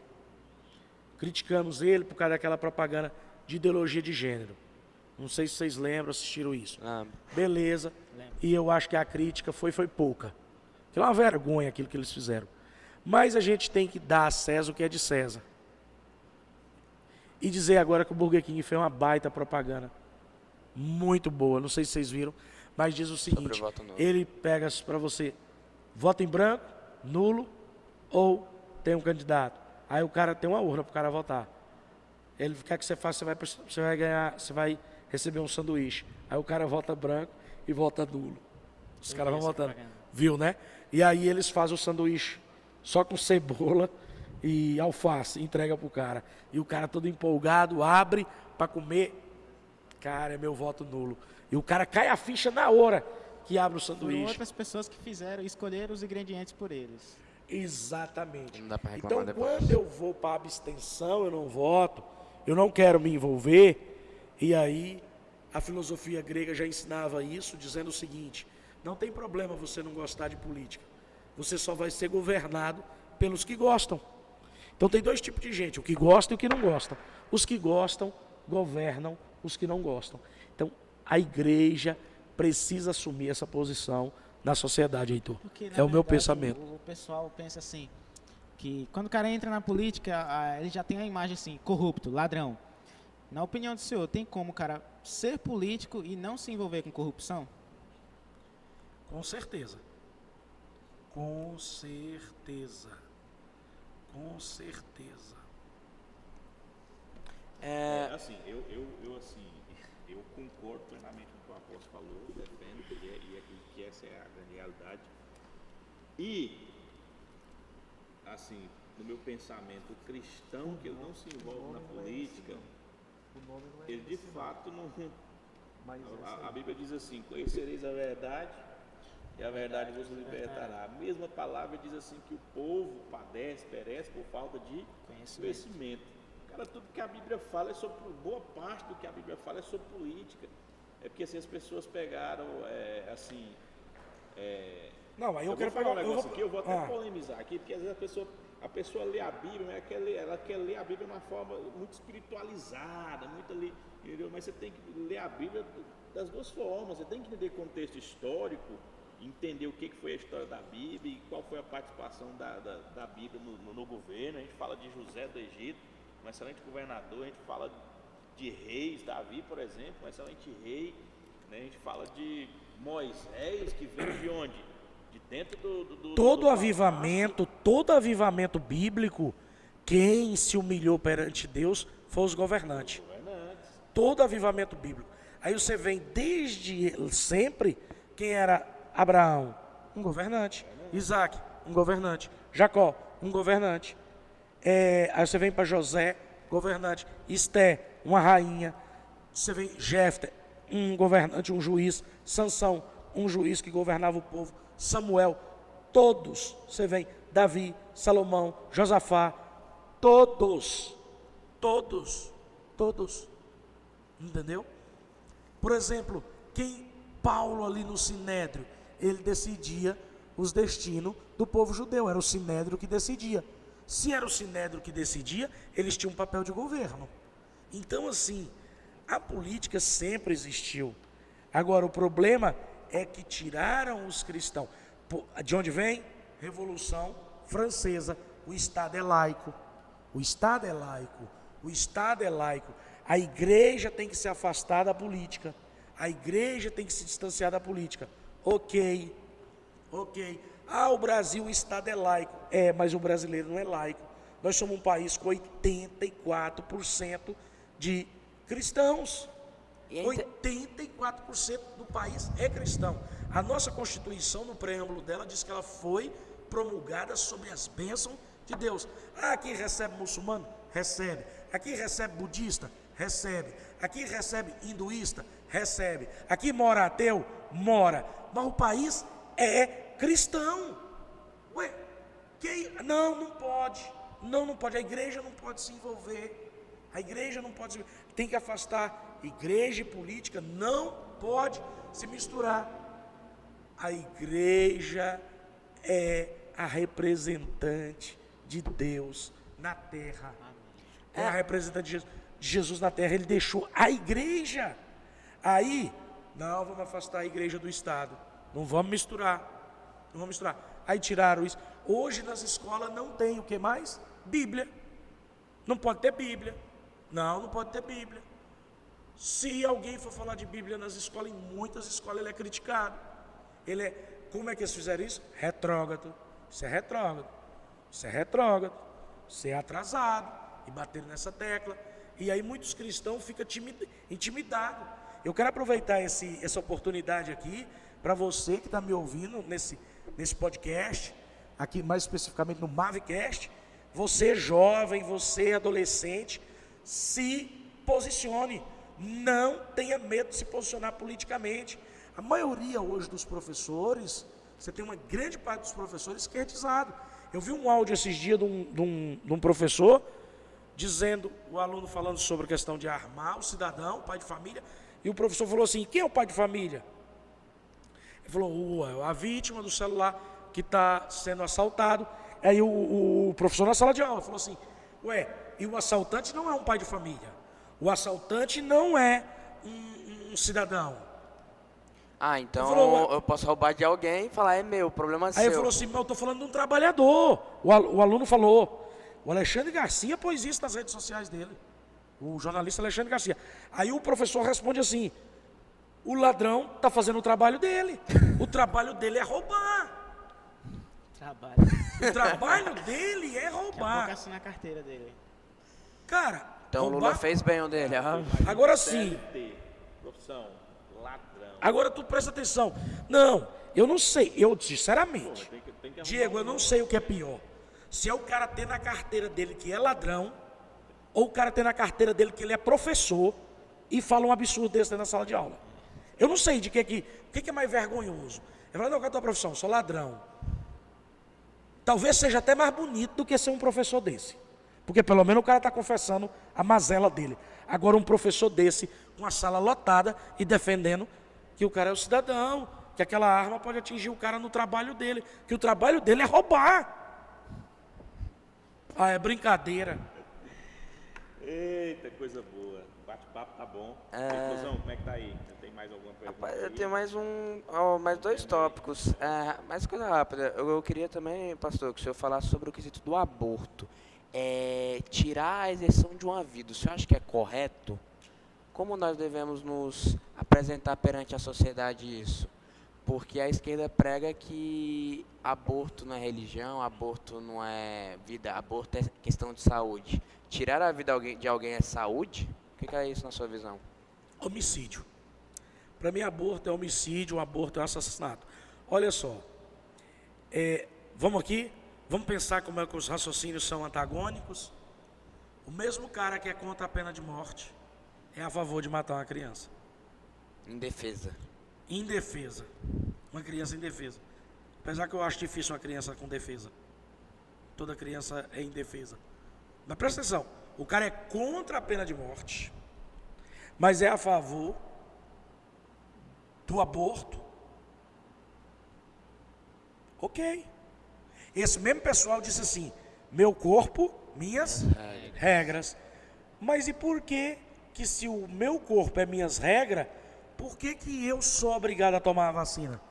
Criticamos ele por causa daquela propaganda de ideologia de gênero. Não sei se vocês lembram, assistiram isso. Beleza. E eu acho que a crítica foi pouca. Que é uma vergonha aquilo que eles fizeram. Mas a gente tem que dar a César o que é de César. E dizer agora que o Burger King fez uma baita propaganda. Muito boa. Não sei se vocês viram. Mas diz o seguinte. Ele pega para você. Vota em branco, nulo ou tem um candidato. Aí o cara tem uma urna para o cara votar. Ele quer que você faça, você vai ganhar, você vai receber um sanduíche. Aí o cara vota branco e vota nulo. Os caras vão votando. Viu, né? E aí eles fazem o sanduíche só com cebola e alface, entrega pro cara. E o cara todo empolgado, abre para comer. Cara, é meu voto nulo. E o cara cai a ficha na hora que abre o sanduíche. Foram outras pessoas que escolheram os ingredientes por eles. Exatamente. Não dá pra reclamar Então, depois. quando eu vou para abstenção, eu não voto, eu não quero me envolver. E aí, a filosofia grega já ensinava isso, dizendo o seguinte: não tem problema você não gostar de política. Você só vai ser governado pelos que gostam. Então, tem dois tipos de gente: o que gosta e o que não gosta. Os que gostam governam os que não gostam. Então, a igreja precisa assumir essa posição na sociedade, Heitor. Porque, é o meu pensamento. O pessoal pensa assim, que quando o cara entra na política, ele já tem a imagem assim, corrupto, ladrão. Na opinião do senhor, tem como o cara ser político e não se envolver com corrupção? Com certeza. Com certeza. Com certeza. Assim, eu concordo plenamente com o que o apóstolo falou, defendo, que essa é a grande realidade. E, assim, no meu pensamento cristão, que ele não se envolve na política, ele de fato não... A Bíblia diz assim: conhecereis a verdade e a verdade vos libertará. A mesma palavra diz assim que o povo perece por falta de conhecimento. Cara, tudo que a Bíblia fala é sobre, boa parte do que a Bíblia fala é sobre política. É porque assim as pessoas pegaram, Não, aí eu quero falar pegar um negócio aqui, eu vou até polemizar aqui, porque às vezes a pessoa lê a Bíblia, né, ela quer ler a Bíblia de uma forma muito espiritualizada, muito ali, entendeu? Mas você tem que ler a Bíblia das duas formas. Você tem que entender contexto histórico, entender o que foi a história da Bíblia e qual foi a participação da Bíblia no governo. A gente fala de José do Egito, um excelente governador. A gente fala de reis, Davi, por exemplo, um excelente rei, né? A gente fala de Moisés, que veio de onde? De dentro do todo avivamento bíblico, quem se humilhou perante Deus foi os governantes. Todo avivamento bíblico. Aí você vem desde sempre, quem era Abraão? Um governante. Isaac, um governante. Jacó, um governante. Aí você vem para José, governante. Esté, uma rainha. Você vem Jefté, um governante, um juiz. Sansão, um juiz que governava o povo. Samuel, todos. Você vem Davi, Salomão, Josafá, todos. Entendeu? Por exemplo, Paulo ali no Sinédrio, ele decidia os destinos do povo judeu, era o Sinédrio que decidia. Se era o Sinédrio que decidia, eles tinham um papel de governo. Então, assim, a política sempre existiu. Agora, o problema é que tiraram os cristãos. De onde vem? Revolução Francesa. O Estado é laico. A igreja tem que se afastar da política. A igreja tem que se distanciar da política. Ok. O Brasil, o Estado é laico. Mas o brasileiro não é laico. Nós somos um país com 84% de cristãos. 84% do país é cristão. A nossa Constituição, no preâmbulo dela, diz que ela foi promulgada sobre as bênçãos de Deus. Aqui recebe muçulmano? Recebe. Aqui recebe budista? Recebe. Aqui recebe hinduísta? Recebe. Aqui mora ateu? Mora. Mas o país é cristão. Não pode. Não pode. A igreja não pode se envolver. Tem que afastar. Igreja e política não pode se misturar. A igreja é a representante de Deus na terra. É a representante de Jesus na terra. Ele deixou a igreja. Aí, não, vamos afastar a igreja do Estado. Não vamos misturar. Não vamos misturar. Aí tiraram isso. Hoje nas escolas não tem o que mais? Bíblia. Não pode ter Bíblia. Não pode ter Bíblia. Se alguém for falar de Bíblia nas escolas, em muitas escolas ele é criticado. Ele é, como é que eles fizeram isso? Retrógrado. Isso é retrógrado. Isso é retrógrado. Isso é atrasado. E bateram nessa tecla. E aí muitos cristãos ficam intimidados. Eu quero aproveitar essa oportunidade aqui para você que está me ouvindo nesse podcast, aqui mais especificamente no Mavcast. Você jovem, você adolescente, se posicione. Não tenha medo de se posicionar politicamente. A maioria hoje dos professores, você tem uma grande parte dos professores esquerdizado. Eu vi um áudio esses dias de um professor dizendo, o aluno falando sobre a questão de armar o cidadão, o pai de família, e o professor falou assim: quem é o pai de família? Ele falou: a vítima do celular que está sendo assaltado. Aí o professor na sala de aula falou assim: e o assaltante não é um pai de família. O assaltante não é um cidadão. Então eu posso roubar de alguém e falar, é meu, o problema é seu. Aí ele falou assim: mas eu estou falando de um trabalhador. O aluno falou. O Alexandre Garcia pôs isso nas redes sociais dele. O jornalista Alexandre Garcia. Aí o professor responde assim: o ladrão está fazendo o trabalho dele. O trabalho dele é roubar. O trabalho dele é roubar. Daqui a pouco assina a carteira dele. Cara, então roubar... o Lula fez bem o dele. Agora sim. Profissão, ladrão. Agora tu presta atenção. Não, eu não sei. Eu, sinceramente, Diego, eu não sei o que é pior. Se é o cara ter na carteira dele que é ladrão, ou o cara ter na carteira dele que ele é professor e fala um absurdo desse na sala de aula. Eu não sei de o que é mais vergonhoso. Eu falo: não, qual é a tua profissão? Sou ladrão. Talvez seja até mais bonito do que ser um professor desse. Porque pelo menos o cara está confessando a mazela dele. Agora um professor desse, com a sala lotada e defendendo que o cara é o cidadão, que aquela arma pode atingir o cara no trabalho dele, que o trabalho dele é roubar. É brincadeira. Eita, coisa boa. O bate-papo tá bom. Conclusão, como é que tá aí? Você tem mais alguma pergunta? Rapaz, eu tenho mais dois tópicos. Mais coisa rápida. Eu queria também, pastor, que o senhor falasse sobre o quesito do aborto. Tirar a exceção de uma vida, o senhor acha que é correto? Como nós devemos nos apresentar perante a sociedade isso? Porque a esquerda prega que aborto não é religião, aborto não é vida, aborto é questão de saúde. Tirar a vida de alguém é saúde? O que é isso na sua visão? Homicídio. Para mim, aborto é homicídio, aborto é assassinato. Olha só, vamos pensar como é que os raciocínios são antagônicos. O mesmo cara que é contra a pena de morte é a favor de matar uma criança. Indefesa. Indefesa. Uma criança indefesa. Apesar que eu acho difícil uma criança com defesa. Toda criança é indefesa. Mas presta atenção, o cara é contra a pena de morte, mas é a favor do aborto. Ok. Esse mesmo pessoal disse assim: meu corpo, minhas regras. Mas e por que se o meu corpo é minhas regras, por que eu sou obrigado a tomar a vacina?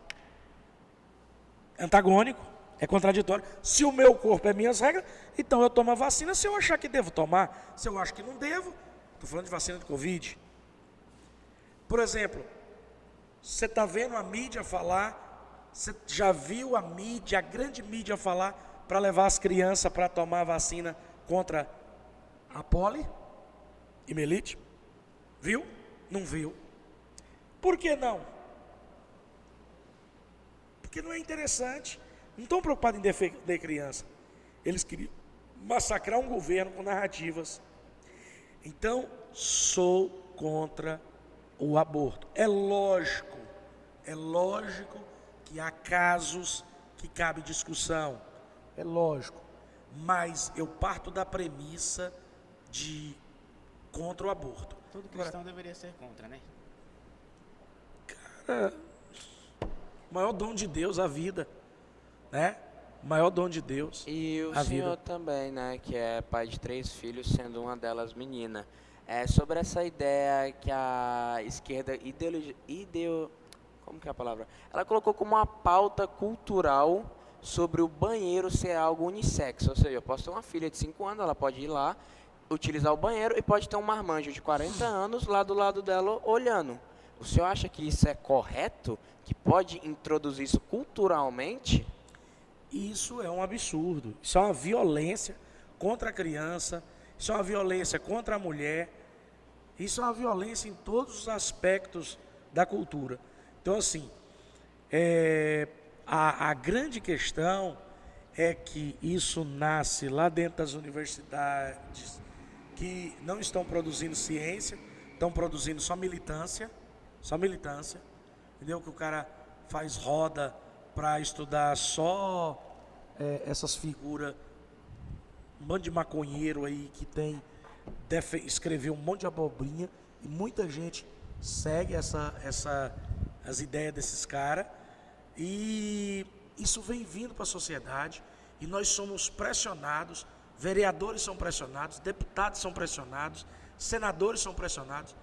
É antagônico, é contraditório. Se o meu corpo é minhas regras, então eu tomo a vacina se eu achar que devo tomar. Se eu acho que não devo, estou falando de vacina de Covid. Por exemplo, você está vendo a mídia falar, você já viu a mídia, a grande mídia falar para levar as crianças para tomar a vacina contra a poliomielite? Viu? Não viu. Por que não? Porque não é interessante. Não estão preocupados em defender criança. Eles queriam massacrar um governo com narrativas. Então, sou contra o aborto. É lógico que há casos que cabe discussão. É lógico. Mas eu parto da premissa de contra o aborto. Todo cristão deveria ser contra, né? Cara, o maior dom de Deus, a vida, né? o maior dom de Deus, E o a senhor vida. também, né, que é pai de 3 filhos, sendo uma delas menina. É sobre essa ideia que a esquerda como que é a palavra? Ela colocou como uma pauta cultural sobre o banheiro ser algo unissexo. Ou seja, eu posso ter uma filha de 5 anos, ela pode ir lá, utilizar o banheiro e pode ter um marmanjo de 40 anos lá do lado dela olhando. O senhor acha que isso é correto? Que pode introduzir isso culturalmente? Isso é um absurdo. Isso é uma violência contra a criança, isso é uma violência contra a mulher, isso é uma violência em todos os aspectos da cultura. Então, assim, a grande questão é que isso nasce lá dentro das universidades que não estão produzindo ciência, estão produzindo só militância, entendeu? Que o cara faz roda para estudar só essas figuras, um bando de maconheiro aí que escreveu um monte de abobrinha e muita gente segue as ideias desses caras e isso vem vindo para a sociedade e nós somos pressionados, vereadores são pressionados, deputados são pressionados, senadores são pressionados.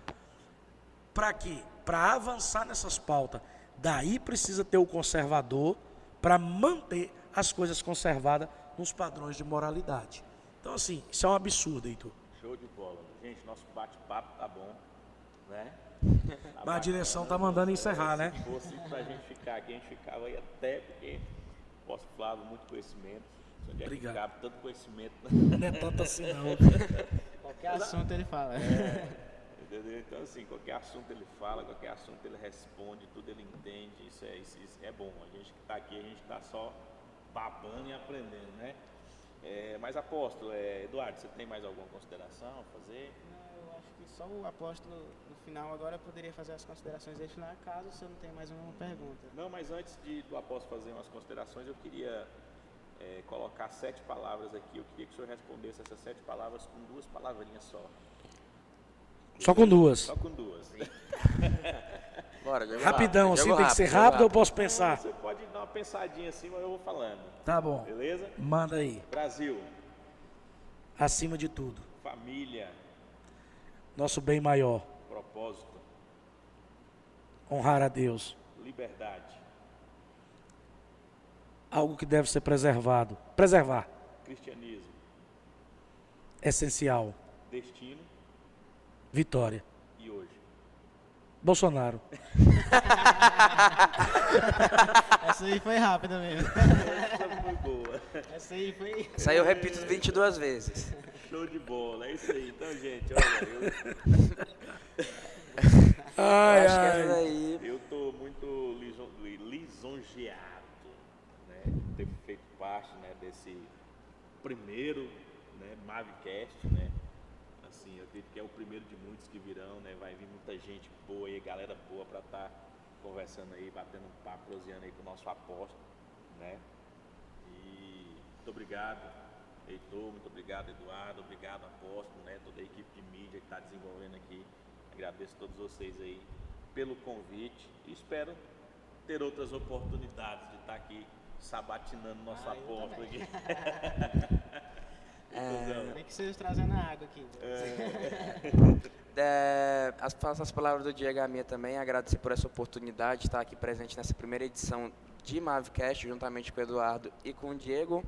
Para quê? Para avançar nessas pautas. Daí precisa ter o conservador para manter as coisas conservadas nos padrões de moralidade. Então, assim, isso é um absurdo, Heitor. Show de bola. Gente, nosso bate-papo tá bom, né? Mas a direção tá mandando encerrar, né? Se fosse pra gente ficar aqui, a gente ficava aí até, porque posso Flávio, muito conhecimento. Onde é que Obrigado. cabe tanto conhecimento? Não é tanto assim, não. Qualquer assunto ele fala. Entendeu? Então, assim, qualquer assunto ele fala, qualquer assunto ele responde, tudo ele entende, isso é bom. A gente que está aqui, a gente está só babando e aprendendo, né? Mas apóstolo, Eduardo, você tem mais alguma consideração a fazer? Não, eu acho que só o apóstolo no final agora poderia fazer as considerações dele na casa, se eu não tenho mais uma pergunta. Não, mas antes do apóstolo fazer umas considerações, eu queria colocar 7 palavras aqui. Eu queria que o senhor respondesse essas 7 palavras com 2 palavrinhas só. Só com 2. Só com 2. Bora, jogo Rapidão, rápido, assim, jogo tem que ser jogo rápido ou eu posso pensar? Você pode dar uma pensadinha assim, mas eu vou falando. Tá bom. Beleza? Manda aí. Brasil, Acima de tudo. família, Nosso bem maior. propósito, Honrar a Deus. liberdade, Algo que deve ser preservado. Preservar. cristianismo, Essencial. destino Vitória. e hoje. Bolsonaro. Essa aí foi rápida mesmo. Essa foi boa. Essa aí foi. Isso aí eu repito 22 vezes. Show de bola, é isso aí. Então, gente, olha, Ai, Eu acho que essa ai. daí... eu tô muito lisonjeado, né, de ter feito parte, né, desse primeiro, né, Mavcast, né. Assim, eu acredito que é o primeiro de muitos que virão, né, vai vir muita gente boa aí, galera boa para estar conversando aí, batendo um papo, proseando aí com o nosso apóstolo, né. E muito obrigado, Heitor, muito obrigado, Eduardo, obrigado, apóstolo, né, toda a equipe de mídia que está desenvolvendo aqui. Agradeço a todos vocês aí pelo convite e espero ter outras oportunidades de estar aqui sabatinando nosso apóstolo aqui. Tem que ser trazendo a água aqui. As palavras do Diego a minha também, agradecer por essa oportunidade de estar aqui presente nessa primeira edição de Mavcast, juntamente com o Eduardo e com o Diego.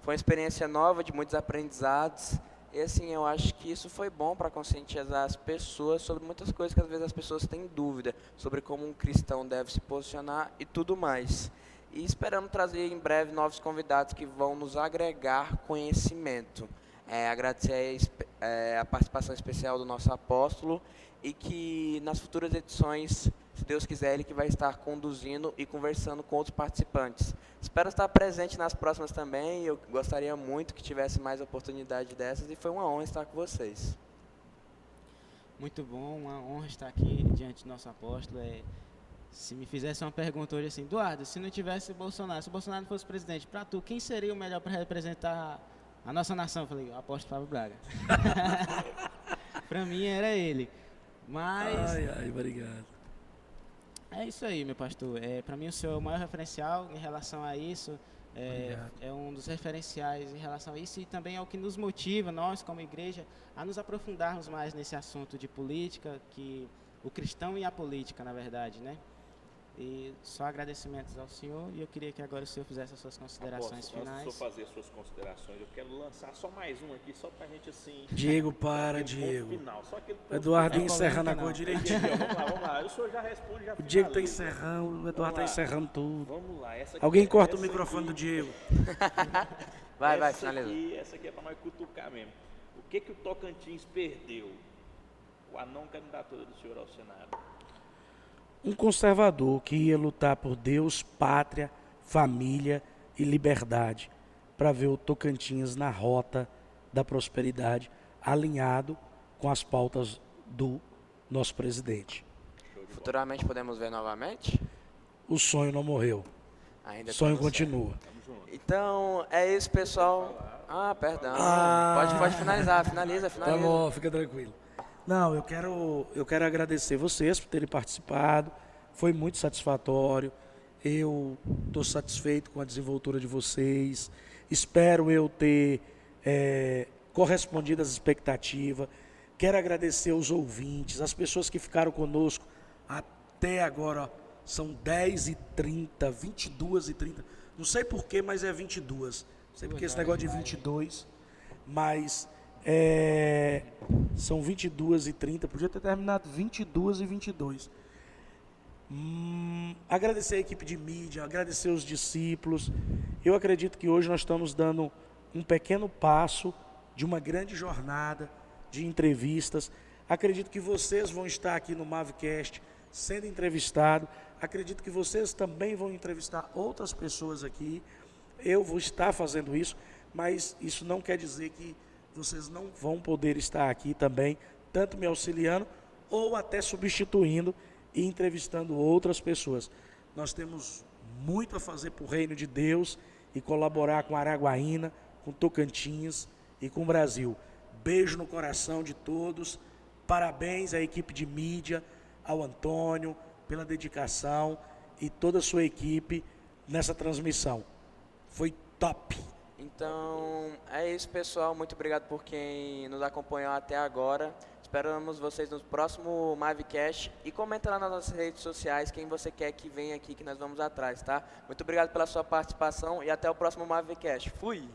Foi uma experiência nova, de muitos aprendizados, e assim, eu acho que isso foi bom para conscientizar as pessoas sobre muitas coisas que às vezes as pessoas têm dúvida, sobre como um cristão deve se posicionar e tudo mais. E esperamos trazer em breve novos convidados que vão nos agregar conhecimento. Agradecer a participação especial do nosso apóstolo e que nas futuras edições, se Deus quiser, ele que vai estar conduzindo e conversando com outros participantes. Espero estar presente nas próximas também, eu gostaria muito que tivesse mais oportunidade dessas e foi uma honra estar com vocês. Muito bom, uma honra estar aqui diante do nosso apóstolo. Se me fizesse uma pergunta hoje assim, Eduardo, se não tivesse Bolsonaro, se o Bolsonaro não fosse presidente, para tu, quem seria o melhor para representar a nossa nação? Eu falei, o apóstolo Flávio Braga. Para mim era ele. Mas Ai, ai, obrigado. É isso aí, meu pastor. Para mim, o senhor é o maior referencial em relação a isso. É um dos referenciais em relação a isso e também é o que nos motiva, nós como igreja, a nos aprofundarmos mais nesse assunto de política, que o cristão e a política, na verdade, né? E só agradecimentos ao senhor e eu queria que agora o senhor fizesse as suas considerações finais. Antes de eu fazer as suas considerações, eu quero lançar só mais um aqui, só pra gente assim... Diego, para, aquele ponto Diego. final, só aquele ponto Eduardo Não, encerrando polêmica, agora não. direitinho. Vamos lá. O senhor já responde, já O Diego tá finaliza. encerrando, o Eduardo Vamos tá lá. encerrando tudo. Vamos lá. Essa aqui Alguém corta o essa microfone do aqui- Diego. Vai, essa finaliza. Essa aqui é pra nós cutucar mesmo. O que o Tocantins perdeu com a não candidatura do senhor ao Senado? Um conservador que ia lutar por Deus, pátria, família e liberdade, para ver o Tocantins na rota da prosperidade, alinhado com as pautas do nosso presidente. Futuramente podemos ver novamente? O sonho não morreu, Ainda o sonho temos certo. continua. Então, é isso, pessoal. Ah, perdão. Pode finalizar. Finaliza. Tá bom, fica tranquilo. Não, eu quero agradecer vocês por terem participado. Foi muito satisfatório. Eu estou satisfeito com a desenvoltura de vocês. Espero eu ter correspondido às expectativas. Quero agradecer os ouvintes, as pessoas que ficaram conosco até agora. Ó, são 10h30, 22h30. Não sei porquê, mas é 22. Não sei porque esse negócio de 22. Mas são 22h30. Podia ter terminado 22h22. Agradecer a equipe de mídia, agradecer os discípulos. Eu acredito que hoje nós estamos dando um pequeno passo de uma grande jornada de entrevistas. Acredito que vocês vão estar aqui no Mavcast sendo entrevistado. Acredito que vocês também vão entrevistar outras pessoas aqui. Eu vou estar fazendo isso, mas isso não quer dizer que vocês não vão poder estar aqui também, tanto me auxiliando ou até substituindo e entrevistando outras pessoas. Nós temos muito a fazer para o reino de Deus e colaborar com Araguaína, com Tocantins e com o Brasil. Beijo no coração de todos. Parabéns à equipe de mídia, ao Antônio, pela dedicação e toda a sua equipe nessa transmissão. Foi top. Então, é isso, pessoal. Muito obrigado por quem nos acompanhou até agora. Esperamos vocês no próximo Mavcast e comenta lá nas nossas redes sociais quem você quer que venha aqui, que nós vamos atrás, tá? Muito obrigado pela sua participação e até o próximo Mavcast. Fui!